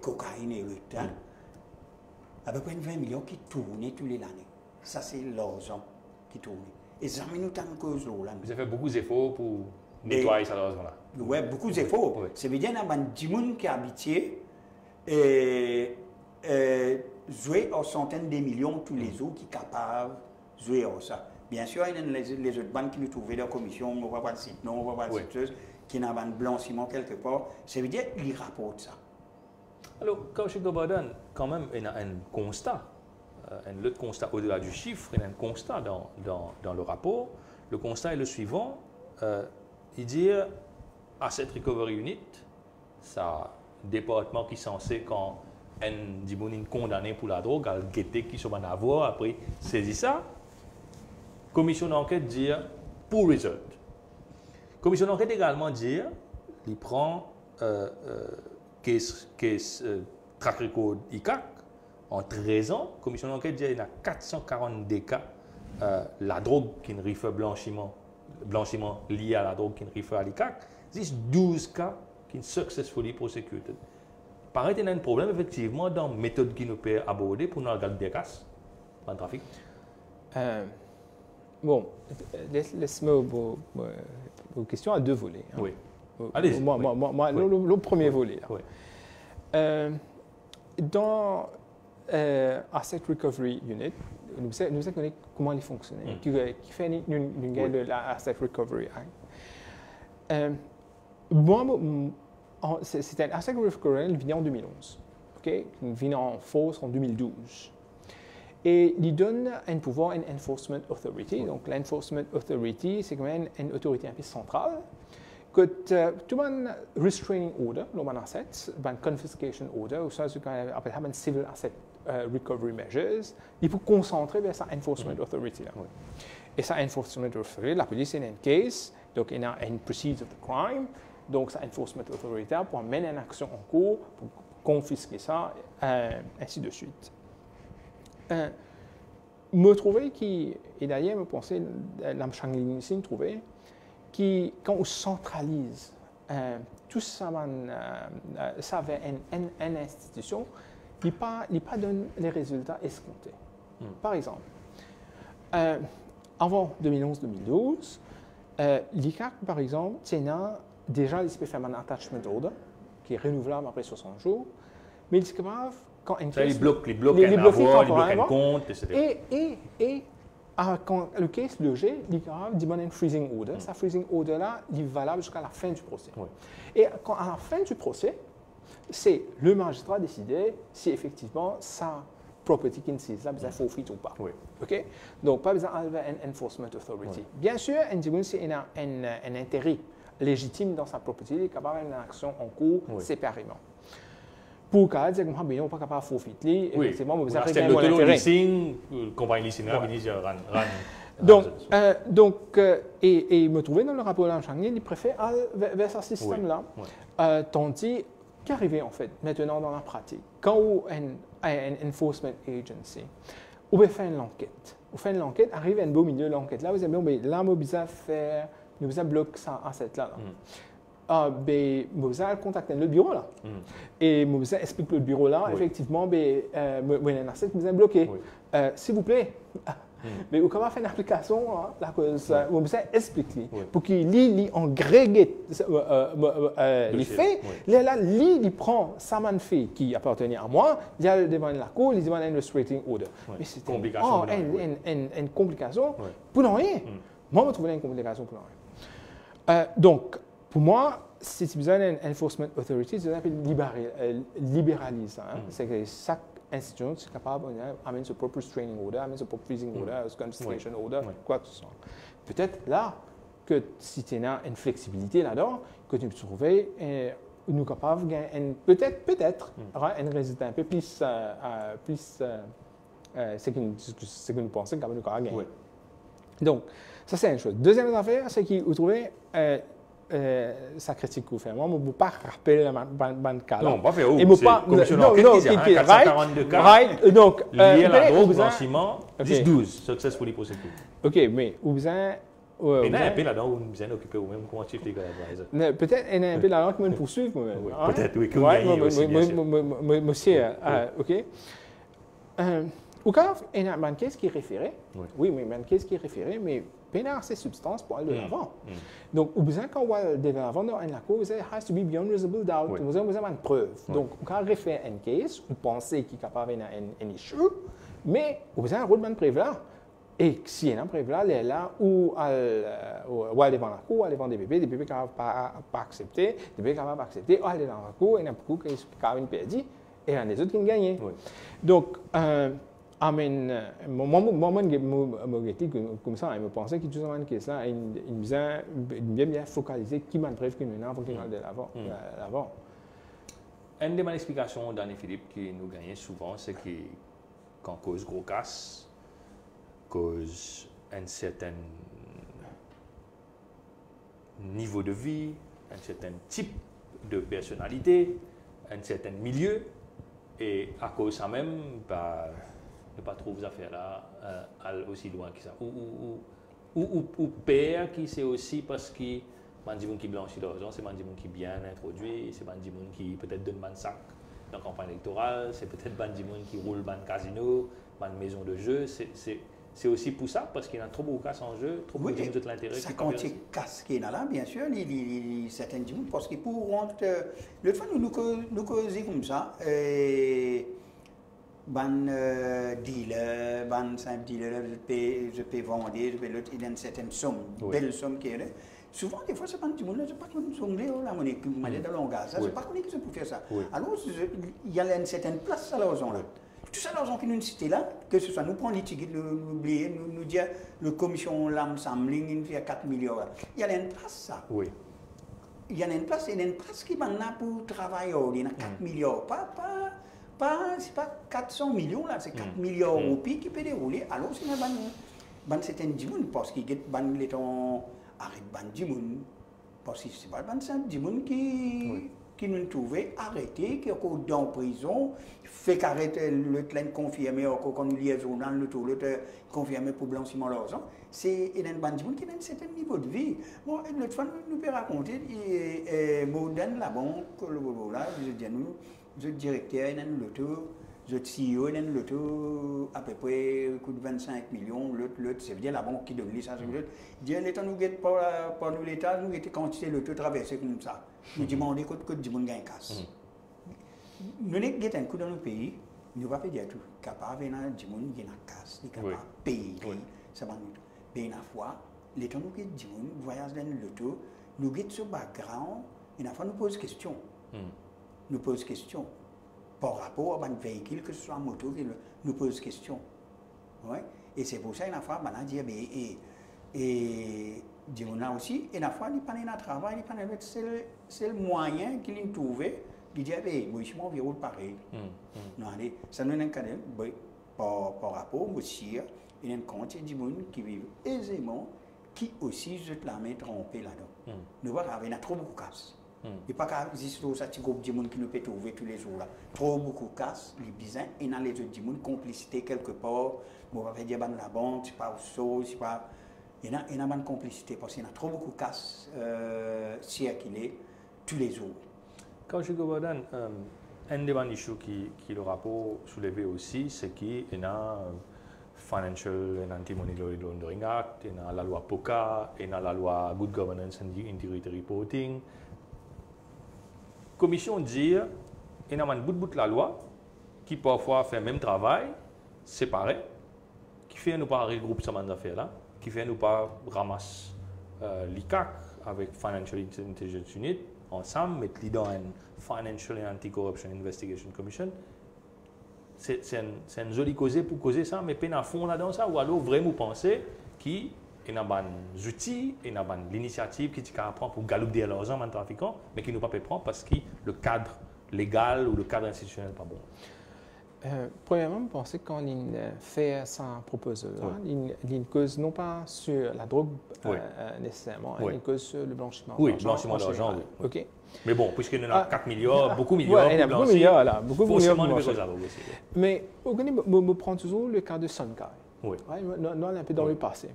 cocaïne et l'autre. À peu près 20 millions qui tournent tous les années. Ça, c'est l'argent qui tourne. Et ça, nous avons cause là. Vous avez fait beaucoup d'efforts pour nettoyer ça l'argent-là. Oui, beaucoup d'efforts. Ça veut dire qu'il y a des gens qui habitent jouer en centaines de millions tous les jours qui sont capables de jouer à ça. Bien sûr, il y a les autres banques qui nous trouvent dans la commission, on ne va pas le site, non, on ne va pas le site, qui n'ont pas de blanchiment quelque part. Ça veut dire qu'ils rapportent ça. Alors, Kaushik Gobardan, quand même, il y a un constat, un autre constat au-delà du chiffre, il y a un constat dans le rapport. Le constat est le suivant, il dit Asset Recovery Unit, ça département qui est censé, quand un dimonin condamné pour la drogue, à le guetter qui sont en avoir, après saisir ça. Commission d'enquête dit pour result. Commission d'enquête également dit il prend case track record ICAC en 13 ans. Commission d'enquête dit il y a 442 cas la drogue qui ne réfère blanchiment lié à la drogue qui ne réfère à l'ICAC. C'est 12 cas qui sont successfully prosecuted. Paraît qu'il y a un problème effectivement dans la méthode qui nous peut aborder pour nous regarder des cas dans le trafic. Bon, laisse-moi vos questions à deux volets. Hein. Oui. Allez-y. Le premier volet. Là. Oui. Dans Asset Recovery Unit, nous savons comment il fonctionne, qui fait une guerre de l'Asset Recovery Act. C'est un Asset Recovery qui vient en 2011, qui vient en force en 2012. Et il donne un pouvoir à une Enforcement Authority. Donc, l'Enforcement Authority, c'est quand même une autorité un peu centrale. Que tout un restraining order, un asset, un confiscation order, ou ça, c'est un civil asset recovery measures, il faut concentrer vers sa enforcement authority. Là. Oui. Et sa enforcement authority, la police est un case, donc il y a une proceeds of the crime, donc sa enforcement authority pour mener une action en cours, pour confisquer ça, ainsi de suite. Me trouver qui, et d'ailleurs me pensais, la Shangling ici, me trouver, qui, quand on centralise tout ça, ça vers une institution, il pas donne les résultats escomptés. Par exemple, avant 2011-2012, l'ICAC, par exemple, tient déjà, il peut faire un attachment order, qui est renouvelable après 60 jours, mais il est capable, quand une Ça, case... ils bloquent un compte, etc. Et quand le case logé, il est capable de demander un freezing order. Ce freezing order-là, il est valable jusqu'à la fin du procès. Oui. Et quand, à la fin du procès, c'est le magistrat décider si effectivement sa property qui est là, besoin de forfait ou pas. Oui. OK? Donc, pas besoin d'avoir un enforcement authority. Oui. Bien sûr, il a un intérêt légitime dans sa propriété, il est capable d'avoir une action en cours séparément. Pour le cas, dire que nous pas capable de forfaiter, effectivement, vous avez un intérêt. Compagnie leasing, donc, et me trouver dans le rapport de Shangling, il préfère aller vers ce système-là. Tandis qu'arriver en fait maintenant dans la pratique, quand on a un enforcement agency, on va faire une enquête. On fait une enquête, arrive à un beau milieu de l'enquête. Là, vous avez dit, là, nous besoin bloquer ça à cette là. Nous allons contacter le bureau là. Et nous allons expliquer le bureau là, effectivement, nous allons bloquer. S'il vous plaît, mais vous comment faire une application, là, vous allons expliquer pour qu'il lit en grégate les faits. Là, il prend ça man fait qui appartenait à moi, il a devant la cour, il demande un restraining order. Mais c'est une complication pour rien. Moi, je trouve une complication pour rien. Donc, pour moi, si tu as besoin d'une enforcement authority, c'est un peu libéralisé. C'est que chaque institution est capable d'amener ce propre restraining order, amener ce propre freezing order, ce confiscation order, quoi que ce soit. Peut-être là, que si tu as une flexibilité là-dedans, que tu peux trouver, nous sommes capables de gagner peut-être un résultat un peu plus ce que nous pensons qu'on va gagner. Donc, ça c'est une chose. Deuxième affaire, c'est que vous trouvez sa critique que vous faites. Moi, je ne peux pas rappeler le cas. Non, pas fait où. C'est commission d'enquête qui dit 442 cas donc, liés à la drogue, blanchiment, 10-12, successfully prosecuted. OK, mais vous avez... Il y a un peu là-dedans où vous êtes occupé vous-même comme chief legal advisor. Peut-être il y a un peu là-dedans qui me poursuivent. Peut-être, oui, que vous gagnez aussi, bien sûr. Monsieur, OK. Au cas, il y a une caisse qui est référée. Oui, mais une caisse qui est référée, mais pénal ces substances pour aller de l'avant. Donc, au besoin quand on va de l'avant dans la cour, vous avez has to be beyond reasonable doubt. Vous avez une preuve. Donc, quand on réfère une case, vous pensez qu'il est capable d'avoir un issue, mais vous avez un rôle de preuve là. Et s'il y a un preuve là, elle est là où elle est devant la cour, elle est devant des bébés qui ne peuvent pas accepter, des bébés qui ne peuvent pas accepter, elle est dans la cour, il y en a beaucoup qui ont perdu, et il y en a des autres qui ont gagné. Donc, moi, comme ça, je me pensais que tout ça, que ça, il bien focaliser qui m'a prévu que nous avons de l'avant. Une des explications d'Anne Philippe qui nous gagnait souvent, c'est qu'en cause gros casse, cause un certain niveau de vie, un certain type de personnalité, un certain milieu, et à cause de ça même, ne pas trouver ces affaires-là aussi loin que ça. Ou père qui c'est aussi parce que les gens qui blanchissent l'argent, c'est les gens qui bien introduits, c'est les gens qui peut-être donnent un sac dans la campagne électorale, c'est peut-être les gens qui roulent dans le casino, dans une maison de jeu. C'est aussi pour ça, parce qu'il y a trop beaucoup de casse en jeu, trop beaucoup de gens de l'intérêt. Ça contient casse qui est là, bien sûr, certains gens, parce que pour rentrer, le fait nous causer comme ça, dealer, simple dealer, je peux vendre, je peux l'autre, il y a une certaine somme, belle somme qui est là. Souvent, des fois, c'est pas un petit monde, je ne sais pas comment somme la monnaie qui m'a dans le langage, je ne sais pas comment ils peuvent faire ça. Alors, il y a une certaine place à l'argent là. Tout ça, l'argent qui nous cite là, que ce soit nous prendre les tickets, nous oublier, nous dire le commission l'âme samling, il fait 4 millions. Il y a une place ça. Il y a une place qui est là pour travailler, il y a 4 millions, pas c'est pas 400 millions, là, c'est 4 milliards de roupies qui peut dérouler. Alors, c'est un certain dimoun, parce qu'il y a des gens arrête ban dimoun, parce que c'est pas un dimoun qui nous trouve arrêté, qui est dans prison, fait qu'arrêter le train confirmé, quand nous lisons au journal, le confirmé pour blanchiment d'argent. C'est un bandit qui a un certain niveau de vie. Bon, l'autre fois, nous pouvons raconter, Modène, la banque, là, je directeur, il y a l'auto, je CEO, il y a l'auto, à peu près, coûte 25 millions, l'autre, c'est bien la banque qui donne les ça, c'est l'autre. Il dit, l'État nous guette pas, nous l'État, nous guette quantité l'auto traversé comme ça. Nous demandons que du monde gagne casse. Nous n'avons pas un coup dans le pays, nous ne pouvons pas dire tout. Capable de du monde qui a casse, il est capable de payer, ça va nous. Mais une fois, l'État nous guette du monde, voyage dans l'auto, nous guette ce background, et une fois nous pose question. Nous pose question. Par rapport à un véhicule, que ce soit une moto, nous pose question. Ouais? Et c'est pour ça une fois, on a dit, et on a aussi, une fois, il n'y a pas de travail, c'est le moyen qu'il a trouvé, il dit, moi, je m'en vais pareil. Non, allez, ça nous a quand même, par rapport au monsieur, il y a une quantité de gens qui vivent aisément, qui aussi, je te la mets trompée là-dedans. Nous voyons, il y a trop beaucoup de casse. Il n'y a pas qu'à exister un petit groupe de gens qui nous peut trouver tous les jours là. Trop beaucoup de casse, les bizarres, et dans les autres gens, complicité quelque part. On va dire la banque, c'est pas au saut, c'est pas. Il y a une complicité parce qu'il y a trop beaucoup de casse circulées tous les jours. Quand je regarde un des issues qui le rapport soulevé aussi, c'est qu'il y a Financial and Anti-Money Laundering Act, il y a la loi POCA, il y a la loi Good Governance and Integrity Reporting. La commission dit qu'il y a un bout de la loi qui parfois fait le même travail, séparé, qui fait nous pas regrouper ces affaires là, qui fait nous pas ramasser l'ICAC avec Financial Intelligence Unit ensemble, mettre les dans une Financial and Anti-Corruption Investigation Commission. C'est une jolie cause pour causer ça, mais pas à fond là-dedans ça, ou alors vraiment penser qu'il y a des outils, il y a l'initiative qui prend pour galouper l'argent des trafiquants, mais qui ne peut pas prendre parce que le cadre légal ou le cadre institutionnel n'est pas bon. Premièrement, je pense que quand on fait sa proposition, il cause non pas sur la drogue nécessairement, il cause sur le blanchiment d'argent. Oui, blanchiment d'argent, oui. OK. Mais bon, puisqu'il y en a 4 milliards, beaucoup de milliards, il y a beaucoup de milliards là, beaucoup de milliards. Mais je prends toujours le cas de Sonkai. Oui. Nous, on est un peu dans le passé.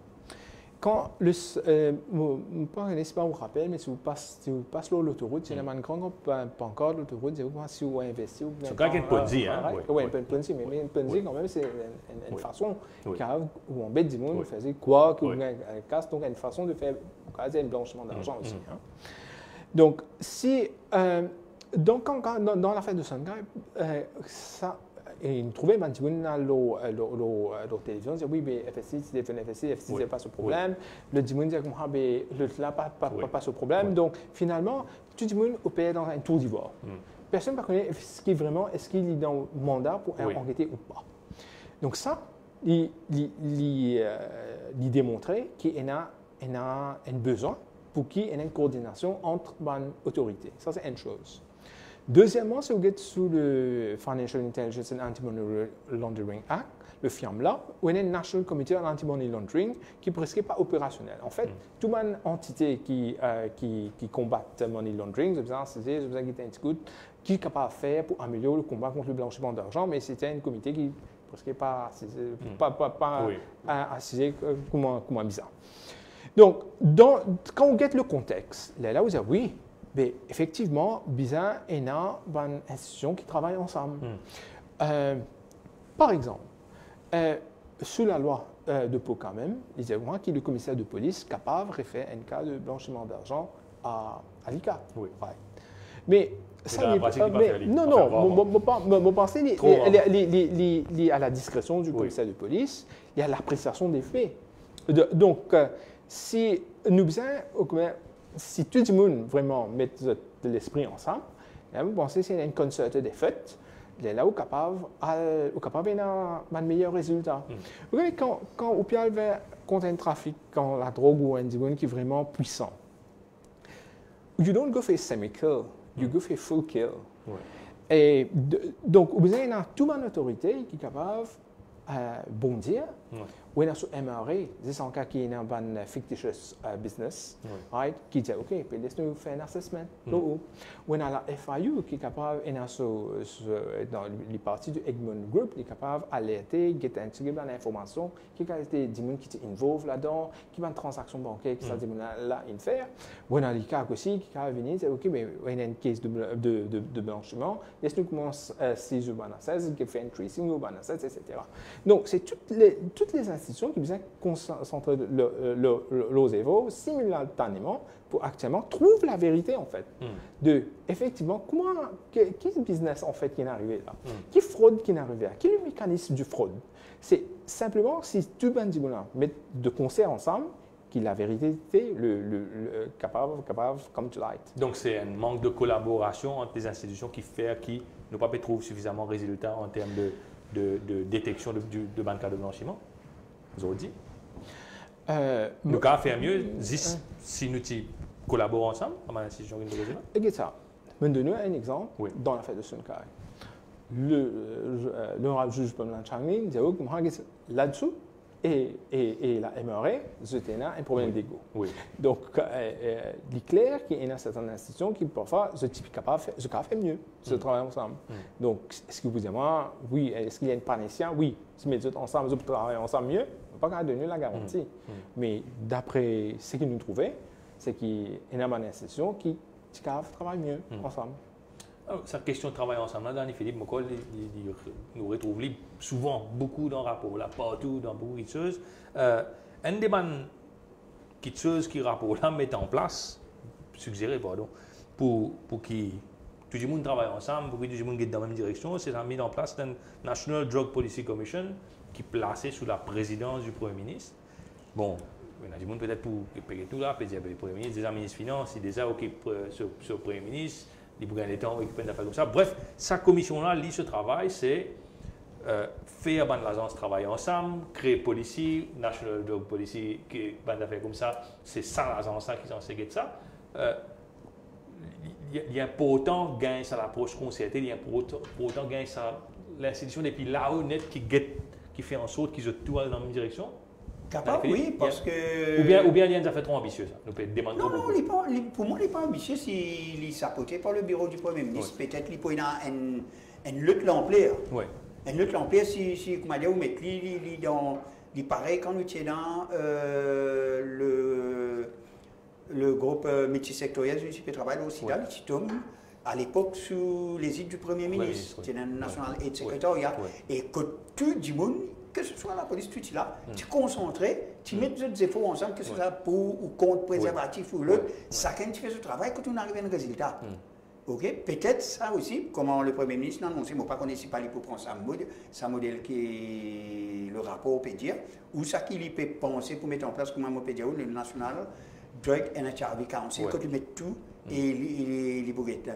Quand je ne sais pas, vous rappelle, mais si vous passez l'autoroute, il y a une grande pancarte de l'autoroute, si vous investissez. C'est quand même une Ponzi, hein? Oui, une Ponzi, mais une Ponzi, quand même, c'est une façon où on bête du monde, faisait quoi, que vous casse, donc une façon de faire un blanchiment d'argent aussi. Donc, si, dans l'affaire de Sonkai, ça. Et il trouvait que la télévision disait oui, mais FSI, c'est pas ce problème. Le Dimoun disait que le là pas ce problème. Donc finalement, tout le monde opère dans un tour d'ivoire. Personne ne connaît ce qui est vraiment, est-ce qu'il est dans le mandat pour enquêter ou pas. Donc ça, il démontrait qu'il y a un besoin pour qu'il y ait une coordination entre les autorités. Ça, c'est une chose. Deuxièmement, si vous êtes sous le Financial Intelligence and Anti-Money Laundering Act, le FIAMLA, où il y a un National Committee on Anti-Money Laundering qui n'est presque pas opérationnel. En fait, toute une entité qui combat le money laundering, c'est besoin qui est capable de faire pour améliorer le combat contre le blanchiment d'argent, mais c'était un comité qui n'est presque pas assisé comme bizarre. Donc, quand on regarde le contexte, là vous dites oui, mais effectivement, bizarre, il y a une institution qui travaille ensemble. Par exemple, sous la loi de POCA même, il y a que le commissaire de police capable de faire un cas de blanchiment d'argent à l'ICA. Oui. Ouais. Mais ça n'est pas. Non, je pense à la discrétion du commissaire de police, il y a l'appréciation des faits. Donc, si nous si tout le monde vraiment met de l'esprit ensemble, vous pensez qu'il y a une concerted effort, là où capable d'avoir un meilleur résultat. Vous voyez, quand on parle contre un trafic, quand la drogue ou un diamant qui est vraiment puissant, you don't go for semi-kill, you go for full kill. Et donc, vous avez toute une autorité qui est capable de bondir. Ou il y a un MRA, c'est un cas qui est dans un fictitious business, right, qui dit, OK, puis laisse-nous faire un assessment. Ou il y a la FIU qui est capable, dans les parties du Egmont Group, qui est capable d'alerter, de intégrer l'information, qui a été des gens qui sont involvés là-dedans, qui ont une transaction bancaire qui sont là à faire. Ou il y a des cas aussi qui peuvent venir et dire, OK, mais il y a une caisse de blanchiment, laisse-nous commencer à saisir le assets, qui fait un tracing au assets, etc. Donc, c'est toutes les institutions qui besoin concentrer leurs efforts simultanément pour actuellement trouver la vérité en fait de effectivement quel business en fait qui est arrivé là, quelle fraude qui est arrivé là, quel est le mécanisme du fraude. C'est simplement si tout le monde met de concert ensemble que la vérité est capable come to light. Donc c'est un manque de collaboration entre les institutions qui fait qu'ils n'ont pas pu trouver suffisamment de résultats en termes de détection de banque de blanchiment. Vous avez dit nous pouvons faire mieux si nous collaborons ensemble comme institution qui nous résume. Et ça, je vais donner un exemple dans l'affaire de Sun Kai. Le juge Pamela Changlin dit que là-dessous et la MRA, c'était un problème d'ego. Donc, il est clair qu'il y a certaines institutions qui parfois sont capables de faire mieux, de travailler ensemble. Donc, est-ce que vous dites, oui, est-ce qu'il y a une panacea? Oui, si nous mettons ensemble, nous travaillons ensemble mieux, on ne peut pas donner la garantie. Mais d'après ce que nous trouvons, c'est qu'il y a une institution qui travaille mieux ensemble. Cette question de travail ensemble, là, Philippe Mokol, nous retrouvons souvent beaucoup dans le rapport, là, partout, dans beaucoup de choses. Un des choses qui rapport là met en place, suggéré, pardon, pour que tout le monde travaille ensemble, pour que tout le monde aille dans la même direction, c'est mis en place la National Drug Policy Commission qui est placée sous la présidence du Premier ministre. Bon, il y a du monde peut-être pour payer tout là, peut dire le Premier ministre, déjà ministre des Finances, il déjà OK sur le Premier ministre. Il prend les temps, il prend des affaires comme ça. Bref, sa commission-là, ce travail, c'est faire l'agence travailler ensemble, créer policy, National Drug Policy, qui des affaires comme ça. C'est ça l'agence qui est censée faire ça. Il y a important de gagner ça l'approche concertée, il y a important de gagner ça l'institution, et puis là-haut, net, qui fait en sorte qu'ils se tout dans la même direction. Capable, oui, parce que... Ou bien il y a des affaires trop ambitieuses. Nous peut demander non, pour moi, il n'est pas ambitieux s'il est sapoté par le bureau du Premier ministre. Peut-être qu'il peut y avoir une lutte l'ampleur. Une lutte l'ampleur, si comment dire, vous mettez dans... Il paraît quand nous étions dans le groupe multisectoriel du travail aussi dans le à l'époque sous l'égide du Premier ministre, c'était un National Aid Secretariat, et que tout le monde, que ce soit la police, tout là, tu concentrais, tu mets des efforts ensemble, que ce soit pour ou contre préservatif ou l'autre, chacun tu fais ce travail, que tu arrives à un résultat. Ok, peut-être ça aussi, comment le Premier ministre n'a annoncé, je ne sais pas qu'on est pas pour prendre sa modèle qui est le rapport peut dire, ou ça qu'il peut penser pour mettre en place, comment on peut dire, le National Drug and HIV Council, que tu mets tout et les boulettes.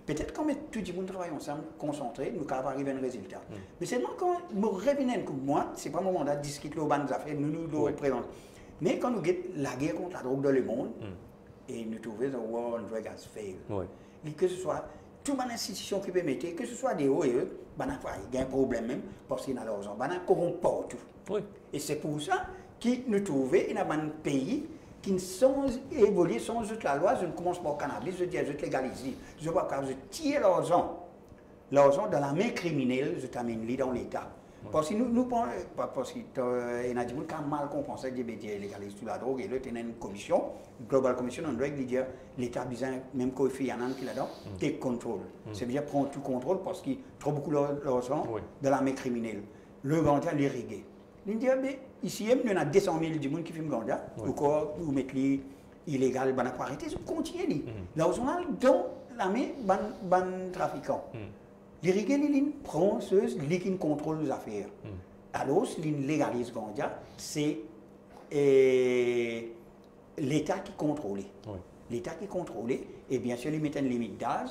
Peut-être qu'on met tout le monde travaille ensemble, concentré, nous pouvons arriver à un résultat. Mais seulement quand nous revenons comme moi, ce n'est pas le moment de discuter les bonnes affaires, nous représentons. Mais quand nous avons la guerre contre la drogue dans le monde, et nous trouvons que war on drug has failed. Que ce soit toute une institution qui peut mettre, que ce soit des hauts et eux, il y a un problème même parce qu'il y a l'argent, il y a corrompu partout. Et c'est pour ça que nous trouvons qu'il y a un pays qui sont évolués sans la loi. Je ne commence pas au cannabis, je dis je légalise. Je vois quand je tire l'argent dans la main criminelle, je t'amène dans l'État. Parce que nous pensons, parce qu'il y a des gens qui ont mal compris que les médias légalisent toute la drogue, et là, il y a une commission, une Global Commission on Drug, qui dit l'État a besoin, même quand il y en a qui là-dedans, take control. C'est bien prendre tout contrôle parce qu'il y a trop beaucoup d'argent de la main criminelle. Le Gandhi a l'irrigué. Il dit, ici, il y a 200 000 gens qui fument Gandhi, ou quoi, ou mettent illégal, il faut arrêter, continuer. L'argent dans la main, ban trafiquant. L'irrigué, il prend ceux qui contrôlent les affaires. Alors, il légalise Gandia, c'est l'État qui contrôle. L'État qui contrôle, et bien sûr, il met une limite d'âge,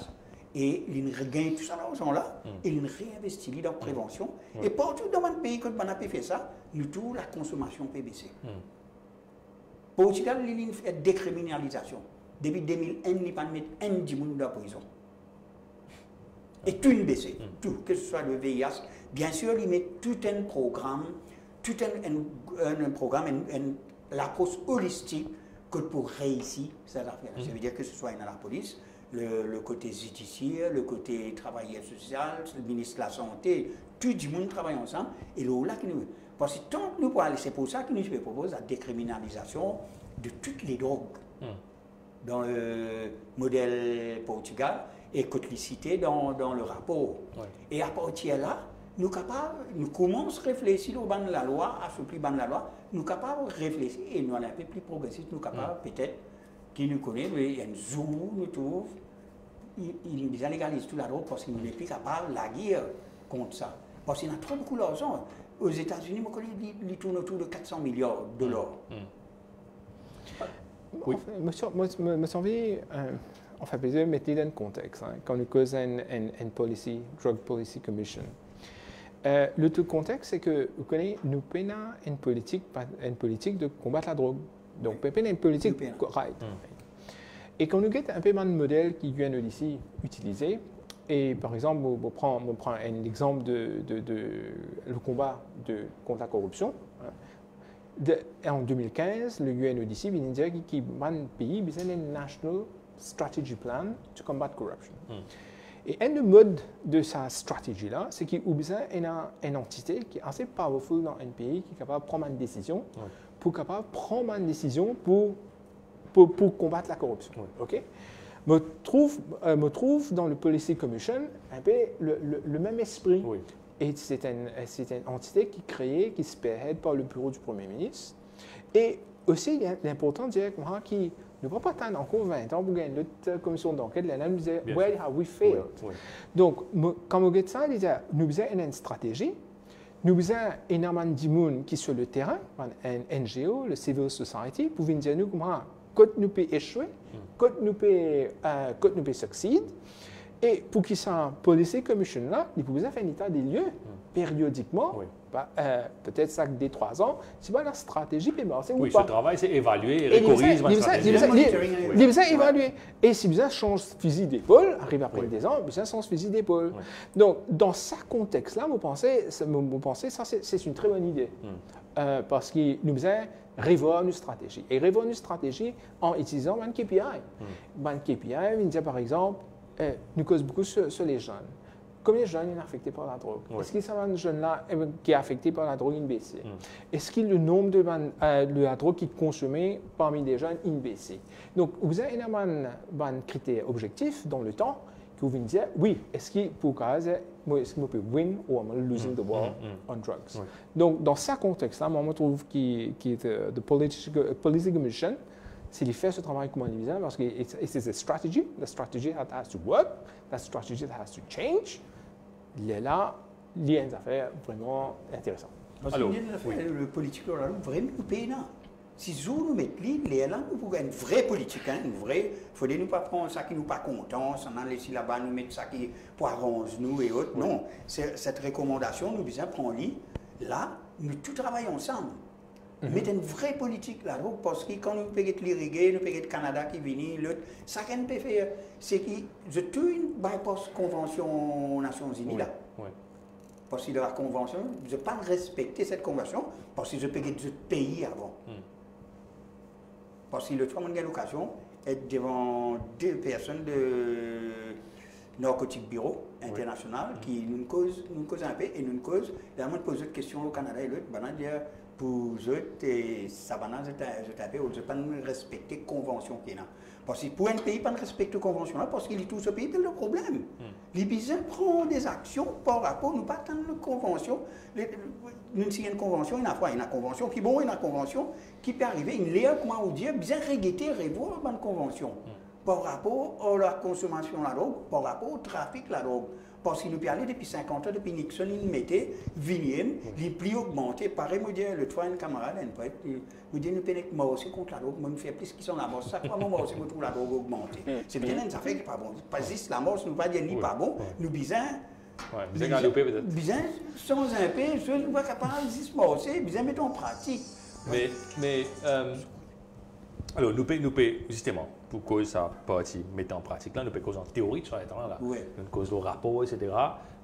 et il regagne tout ça l'argent-là, et il réinvestit dans la prévention. Et partout dans le pays, quand on a fait ça, tout la consommation peut baisser. Pour Portugal, il a fait décriminalisation. Depuis 2001, il n'a pas mis un 10 dans la prison. Et tout une baissé, tout, que ce soit le VIH. Bien sûr, il met tout un programme, l'approche holistique que pour réussir cette affaire. Ça veut dire que ce soit la police, le côté judiciaire, le côté travailleur social, le ministre de la Santé, tout le monde travaille ensemble. Et là, parce que tant que nous pouvons aller, c'est pour ça que nous proposons la décriminalisation de toutes les drogues. Dans le modèle Portugal et que tu cité dans le rapport. Ouais. Et à partir de là, nous commençons à réfléchir au ban de la loi, à ce plus ban de la loi, nous sommes capables de réfléchir et nous sommes un peu plus progressistes, nous sommes capables peut-être, qui nous connaît, il y a une zone, nous trouvons, il légalise tout la drogue parce qu'il n'est plus capable de la guerre contre ça. Parce qu'il y a trop beaucoup d'argent. Aux États-Unis, il tourne autour de 400 milliards de dollars. Oui. Me semble, on fait plaisir de mettre dans le contexte. Hein, quand nous causons une policy, Drug Policy Commission. Le tout contexte, c'est que vous connaissez, nous payons une politique de combattre la drogue. Donc, nous payons une politique right. Et quand nous avons un peu de modèle qui vient d'ici utiliser, et par exemple, on prend un exemple de le combat contre la corruption. En 2015, le UNODC vient dire qu'il y a un pays qui a un National Strategy Plan to combat corruption. Et un des modes de sa stratégie-là, c'est qu'il y a une entité qui est assez powerful dans un pays qui est capable de prendre une décision, pour combattre la corruption. Okay? Me trouve dans le Policy Commission un peu le même esprit. Oui. Et c'est une entité qui est créée, qui se spearhead par le bureau du Premier ministre. Et aussi, il est important de dire qu'il ne va pas attendre encore 20 ans pour gagner une autre commission d'enquête. Là, nous disons, where have we failed? Oui. Donc, quand on regarde ça, nous avons une stratégie. Nous avons énormément de monde qui est sur le terrain, un NGO, le Civil Society, pour venir dire nous comment nous peut échouer, quand nous peut succéder. Et pour qu'ils soient Policy Commission là, ils pouvaient faire un état des lieux périodiquement, peut-être chaque 2-3 ans, c'est pas la stratégie qui est marquée ou pas. Ce travail, c'est évaluer et corriger la stratégie. Il besoin évaluer. Et si besoin change fusil d'épaule, arrive après des ans, besoin change fusil d'épaule. Donc, dans ce contexte-là, vous pensez ça, c'est une très bonne idée. Parce que nous besoin revoir une stratégie. Et revoir une stratégie en utilisant un KPI. Un KPI, il dit par exemple, nous cause beaucoup sur les jeunes. Combien de jeunes sont affectés par la drogue? Est-ce qu'il y a un jeune là qui est affecté par la drogue baissé? Est-ce que le nombre de la drogue qui est consommée parmi les jeunes est baissé? Donc, vous avez énormément de critères objectifs dans le temps que vous venez dire, oui, est-ce que pour est-ce que je peux win ou am I losing the war on drugs? Donc, dans ce contexte-là, moi, je trouve que the Policy Commission, c'est de faire ce travail comme on dit, parce que it's a strategy. The strategy that has to work. That strategy that has to change. Il y a là, il y a une affaire vraiment intéressante. Parce qu'il y a une affaire, le politique, vraiment pays là. Si nous mettons les là, nous pouvons une vraie politique, une vraie. Il faudrait nous pas prendre ça qui nous pas content, sans en laisser là-bas, nous mettre ça qui pour arranger nous et autres. Non, cette recommandation, nous besoin prendre là, nous tout travaillons ensemble. Mais une vraie politique là, parce que quand nous payons l'irriguer, nous payons le Canada qui vient, l'autre, ça qu'on peut faire, c'est que je tue une bypass convention aux Nations Unies là. Parce que la convention, je ne peux pas respecter cette convention parce que je paye d'autres pays avant. Parce que le trois monde a l'occasion d'être devant deux personnes de Narcotic Bureau International qui nous causent un peu et nous causent, là, on pose d'autres questions au Canada et l'autre, pour eux, ça va ne pas respecter la convention qu'il y a. Parce que pour un pays, pas respecter la convention, parce qu'il est tout ce pays, c'est le problème. Les bisons prennent des actions par rapport, nous pas attendre la convention. Nous avons une convention, il y a une convention qui est bonne, il y a une convention qui peut arriver, une léa, comment on dit, bien regretter, revoir une convention. Par rapport à la consommation de la drogue, par rapport au trafic de la drogue. Parce qu'il nous parlait depuis 50 ans, depuis Nixon, il mettait Villiers, les prix augmentés. Pareil, je dis, le toit, un camarade, je dis, nous prenons morcer contre la drogue, nous faisons plus qu'ils sont la mort. Ça, comment morcer contre la drogue augmentée? C'est bien une affaire qui n'est pas bon. Pas juste la mort, nous ne pas dire ni pas bon, nous bisons. Bisons, sans un peu, je ne vois pas capable de juste morcer, bisons mettre en pratique. Mais Alors, nous pouvons, justement, pour cause ça partie mettre en pratique, là, nous pouvons cause en théorie sur l'état là. Ouais. Nous cause le rapport, etc.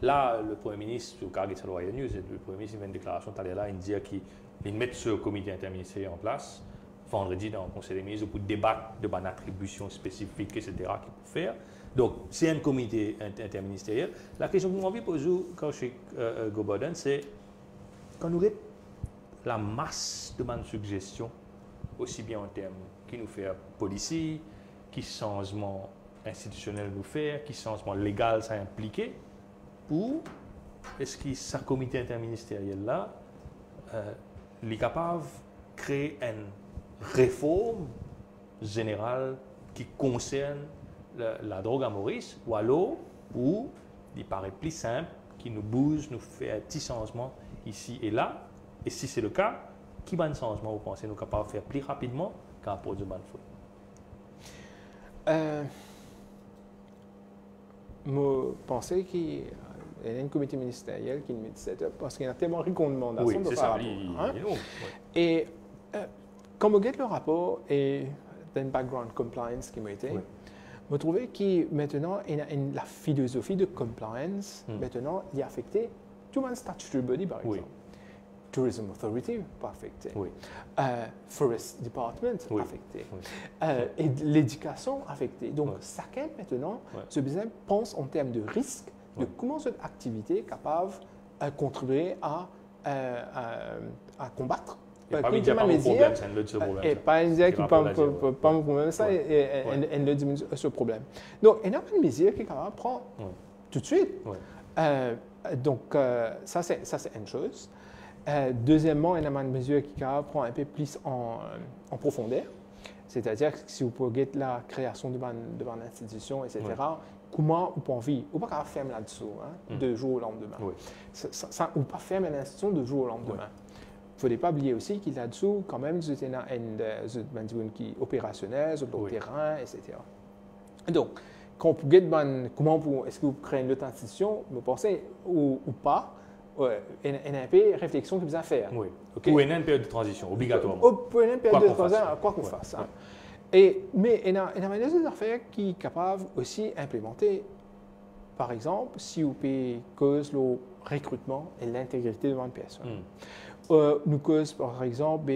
Là, le Premier ministre, au cas de Royal News, le Premier ministre fait une déclaration tout à l'heure là, il dit qu'il met ce comité interministériel en place vendredi dans le Conseil des ministres pour débattre de bonnes attributions spécifiques, etc. qu'il peut faire. Donc, c'est un comité interministériel. La question que j'ai envie de poser quand je suis Go Biden, c'est quand nous avons la masse de bonnes suggestions, aussi bien en termes qui nous fait policier, qui changement institutionnel nous fait, qui changement légal ça impliqué, ou est-ce que ce comité interministériel là est capable de créer une réforme générale qui concerne la drogue à Maurice, ou alors, ou il paraît plus simple, qui nous bouge, nous fait un petit changement ici et là, et si c'est le cas, qui va un changement vous pensez nous capables de faire plus rapidement qu'un rapport de bonne foi? Je pensais qu'il y a un comité ministériel qui met cette parce qu'il y a tellement de recommandations Oui, de c'est par ça. rapport. Ouais. Et quand je regarde le rapport et d'un background compliance qui m'a été, je trouvais que maintenant, la philosophie de compliance, maintenant, il est affecté tout le monde statutory body, par exemple. Tourism Authority, pas affecté. Forest Department, affecté. Et l'éducation, affectée. Donc, chacun, maintenant, ce business pense en termes de risque, de comment cette activité est capable de contribuer à combattre. Il n'y a pas de problème, c'est un autre problème. Et pas une mesure qui ne peut pas me problème ça, et elle diminue ce problème. Donc, il y a une mesure qui est capable de prendre tout de suite. Donc, ça, c'est une chose. Deuxièmement, il y a une mesure qui prend un peu plus en profondeur. C'est-à-dire que si vous pouvez la création de bonnes institutions, etc., comment vous pouvez vivre? Vous ne pouvez pas faire là-dessous, de jour au lendemain. Vous ne pouvez pas faire une institution de jour au lendemain. Il ne faut pas oublier aussi qu'il y a là-dessous, quand même, des qui opérationnels, sur le terrain, etc. Donc, quand vous regardez comment est-ce que vous créez une autre institution, vous pensez ou pas, il y a un peu de réflexion que vous avez à faire. Oui. Okay. Ou il y a une période de transition, obligatoirement. Ou une période de transition, quoi qu'on fasse. Mais il y a des affaires qui sont capables aussi d'implémenter. Par exemple, si vous payez cause le recrutement et l'intégrité de une personne. Nous cause, par exemple,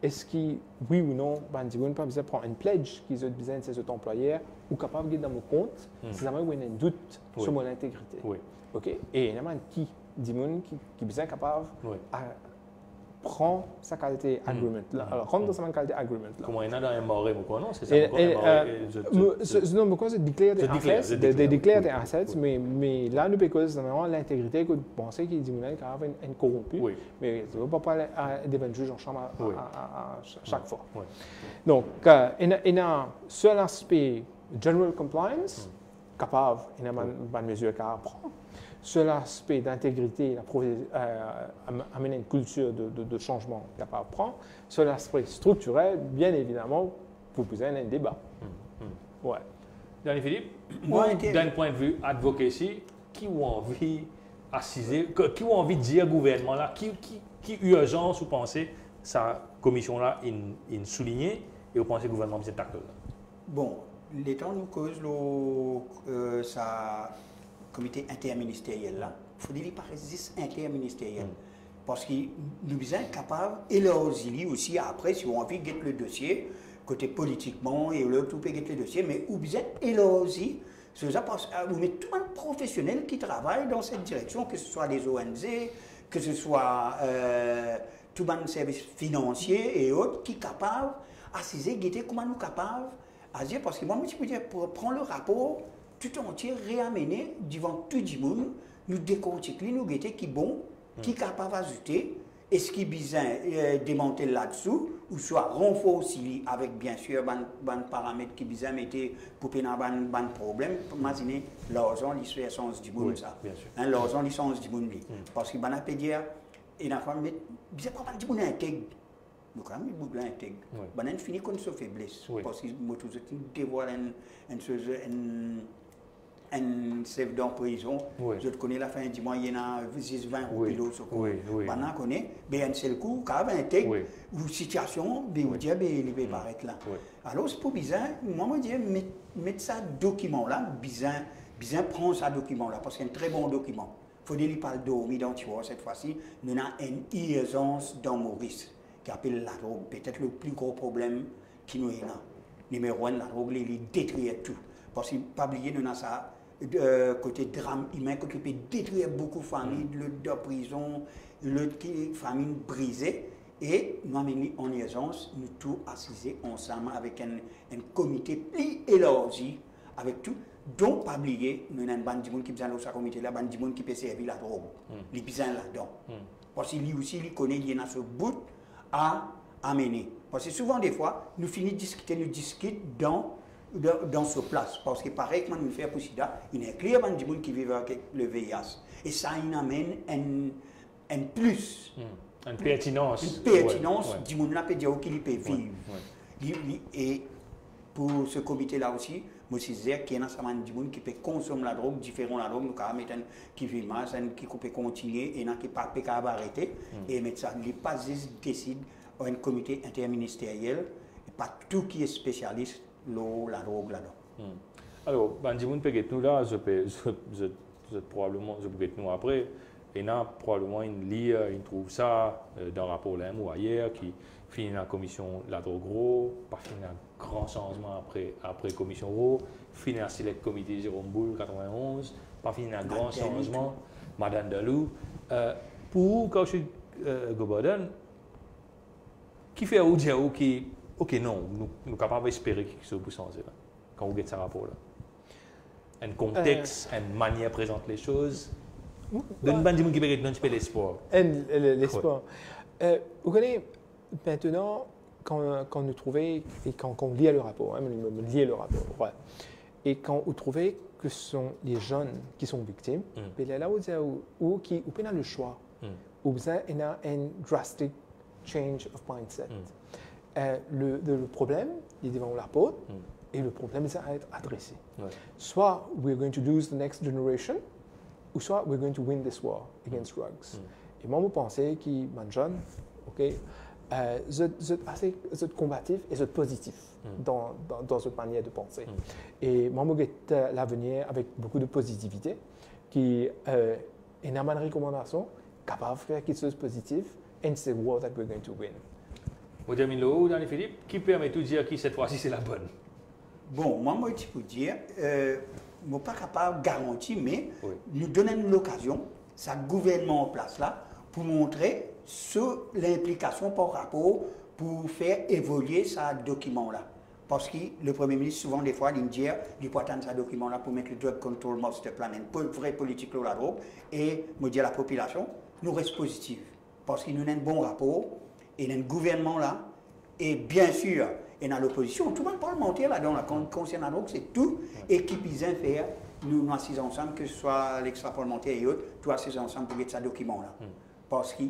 est-ce qu'il, oui ou non, on pas besoin de prendre une pledge qu'ils ont besoin de ses autres employeurs ou capable de dans mon compte si jamais il y a un doute sur mon intégrité. Okay? Et il y a qui est besoin capable à prendre sa qualité agreement là. Alors, rendre sa qualité agreement là. Comment il y en a dans un maré, non? C'est ça? Non, mais c'est déclarer des assets, mais là, nous payons l'intégrité que vous pensez qu'il dit qu'il est corrompu, mais vous ne pouvez pas devant le juge en chambre à chaque fois. Donc, il y a un seul aspect general compliance, capable, il y a une mesure à prendre. Sur l'aspect d'intégrité, amener une culture de changement capable de prendre. Sur l'aspect structurel, bien évidemment, vous posez un débat. Danny Philippe, d'un point de vue advocacy, qui a envie d'assiser, qui a envie de dire au gouvernement là, qui urgence vous pensez, sa commission là, il souligné et vous pensez que le gouvernement est tactile là? Bon, l'état nous cause ça. Comité interministériel là, il faut dire qu'il existe interministériel. Parce que nous sommes capables, et leurs aussi, après, si on a envie de le dossier, côté politiquement, et le tout peut le dossier, mais où vous êtes, et leurs aussi, c'est ça parce que vous mettez tout le monde professionnel qui travaille dans cette direction, que ce soit les ONG, que ce soit tout le monde service financier et autres, qui sont capables d'assiser, guetter comment nous sommes capables d'agir. Parce que moi, je peux dire, pour prendre le rapport, tout entier réamené devant tout le monde, nous décortiquer, nous guetter qui bon, qui est capable d'ajouter, est-ce qui est besoin démonter là-dessous, ou soit renforcer avec bien sûr des paramètres qui besoin mettre pour péner un problème. Imaginez l'argent, l'essence du monde, ça. L'argent, l'essence du monde. Parce que on peut dire, il y a pas du monde intègre. Nous quand même beaucoup intègre. On a fini comme sa faiblesse. Parce que moi toujours dévoile un chef en prison, Oui. je connais la fin du mois, il y en a 10-20 Oui. pilotes au Oui, oui. Maintenant, on connaît, ben, un seul coup, quand un tel, Oui. ou situation, ben, on dit, ben, il va paraître là. Oui. Alors, c'est pas bizarre, moi, je dis, mettre ça document-là, bizarre prendre ça document-là, parce que c'est un très bon document. Il faut dire, pas le dormir dans tu vois, cette fois-ci, nous avons une urgence dans Maurice, qui appelle la drogue, peut-être le plus gros problème qui nous est là. Numéro 1, la drogue, il détruit tout. Parce qu'il ne faut pas oublier, nous avons ça, côté drame humain, qui peut détruire beaucoup de familles, de prison, de familles brisées. Et nous avons en urgence, nous tous assisés ensemble avec un comité plus élargi, avec tout. Donc, pas oublier, nous avons un bande de monde qui besoin de ce comité-là, un bande de monde qui peut servir la drogue. Les besoin là-dedans. Parce qu'il aussi, il connaît, il y a ce bout à amener. Parce que souvent, des fois, nous finissons de discuter, nous discutons dans ce place. Parce que pareil, quand nous faisons pour SIDA, il y a un client de monde qui vit avec le VIH. Et ça, il amène un plus. Une pertinence. Une pertinence Ouais. du monde là peut dire qu'il peut vivre. Et pour ce comité-là aussi, moi, je disais qu'il y a un du monde qui peut consommer la drogue, différent la drogue, nous avons mettre qui vit mal, qui peut continuer, et qui ne peut pas arrêter. Et mettre ça, les pas décide un comité interministériel, et pas tout qui est spécialiste la drogue là-dedans. Alors, Bandimoun peut être nous là, je peux probablement, je peux être nous après. Et là, probablement, il lit, il trouve ça dans le rapport là ou ailleurs, qui finit la commission la drogue gros, pas fini un grand changement après commission gros, finit la select comité Jérôme Boule 91, pas fini un grand changement, Madame Dalou. Pour quand je suis Goboden, qui fait ou dire qui, ok, non, nous sommes capables d'espérer quelque chose pour changer là, quand vous avez ce rapport là. Un contexte, une manière de présenter les choses. D'une bande de gens qui peut être un petit peu l'espoir. L'espoir. Vous connaissez, maintenant, quand nous trouvons, et quand on lit le rapport, ouais, et quand vous trouvez que ce sont les jeunes qui sont victimes, il y a là où qui ont le choix, où il y a un drastic change of mindset. Le problème, il est devant la porte, et le problème, ça va être adressé. Ouais. Soit we're going to lose the next generation, ou soit we're going to win this war against drugs. Et moi, je pense que les jeunes, okay, c'est assez combatif et c'est positif dans cette manière de penser. Et moi, je regarde l'avenir avec beaucoup de positivité, qui est une recommandation capable de faire quelque chose de positif, and c'est the war that we're going to win. Vous dites, Daniel Philippe, qui permet de dire que cette fois-ci c'est la bonne? Bon, moi, je peux dire, je ne suis pas capable de garantir, mais Oui. nous donnons l'occasion, ça gouvernement en place là, pour montrer l'implication par rapport pour faire évoluer ce document-là. Parce que le Premier ministre, souvent, des fois, il dit qu'il faut attendre ce document-là pour mettre le Drug Control Master Plan, une vraie politique de la drogue, et me dire à la population, nous restons positifs. Parce qu'il nous a un bon rapport, et un gouvernement là, et bien sûr, et dans l'opposition, tout le monde parlementaire là-dedans, là, concernant la drogue, c'est tout, et qui puisse faire, nous assisons ensemble, que ce soit l'extra-parlementaire et autres, tout assisons ensemble pour mettre ce document-là. Parce que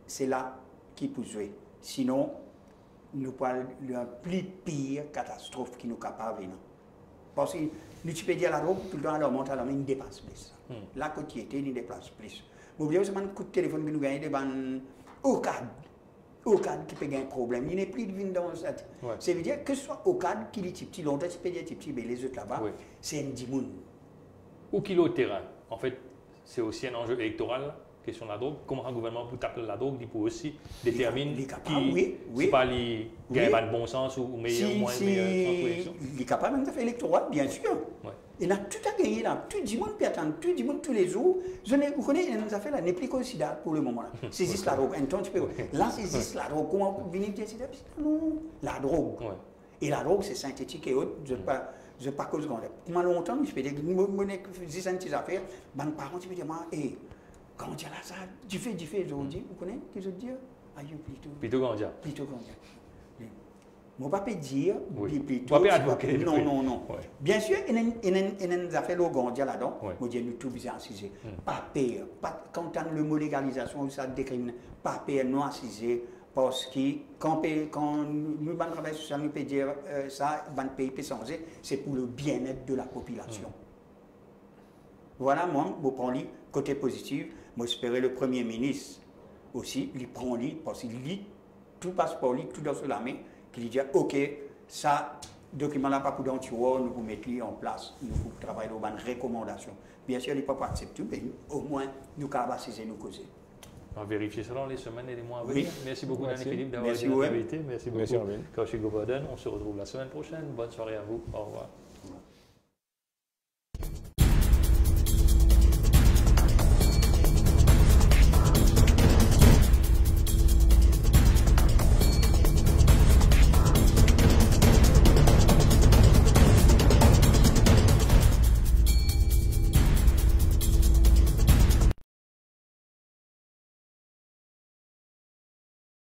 c'est là qu'il peut jouer. Sinon, nous parlons d'une plus pire catastrophe qui nous capable de. Parce que nous tu peux dire la drogue, tout le temps, alors monte à la main, il dépasse plus. La quotité, il dépasse plus. Vous voyez, c'est un coup de téléphone que nous gagnons, au cadre qui peut gagner un problème. Il n'est plus de vin dans cette. Ouais. Ça veut dire que ce soit au cadre qui est petit, longtemps, tu peux dire petit, mais les autres là-bas, Oui. c'est un dimoun. Ou kilo de terrain. En fait, c'est aussi un enjeu électoral, question de la drogue. Comment un gouvernement peut taper la drogue, il peut aussi déterminer Il est capable, qui, oui. c'est pas les gagne Oui. pas de bon sens ou meilleur ou moins meilleur en élection. Il est capable même de faire électoral, bien sûr. Ouais. Il a tout à gagner là. Tout le monde peut attendre, tout le monde tous les jours. Vous connaissez, il nous a fait là, n'est plus considérable pour le moment là. C'est juste la drogue. Un temps, tu peux. Là, c'est juste la drogue. Comment vous venez dire c'est non, la drogue. Ouais. Et la drogue, c'est synthétique et autres. Je ne pas cause grande. Moi, longtemps, je peux dire, je dis ça, une petite affaire. Mes parents, tu peux dire, quand tu as là, ça, tu fais, aujourd'hui. Vous connaissez ce que je veux dire? Aïe, Plutôt Gandia. Plutôt Gandia. Je ne peux pas dire, Oui. plutôt. Pas advoquer. Non. Ouais. Bien sûr, il y a des affaires au Gandia là-dedans. Ouais. Je dis, nous tout bien assisés. Pas pire. Quand tu as le mot légalisation, ça décrimine. Pas pire, non assisé. Parce que quand nous avons travail social, nous peut dire ça, le pays peut changer, c'est pour le bien-être de la population. Voilà, moi, je prends lui côté positif. Moi, j'espérais le Premier ministre aussi, il prend lui, parce qu'il lit, tout passe par lui, tout dans la main, qu'il dit, OK, ça, document là, pas pour dans nous vous mettre en place, nous vous travailler dans une recommandation. Bien sûr, il ne peut pas accepter, mais au moins, nous avons assisté nous causer. On va vérifier ça dans les semaines et les mois à venir. Oui. Merci beaucoup, Merci. Danny Philippe, d'avoir Merci, été notre ouais. invité. Merci beaucoup, Merci, Armin. Kaushik Goboden. On se retrouve la semaine prochaine. Bonne soirée à vous. Au revoir.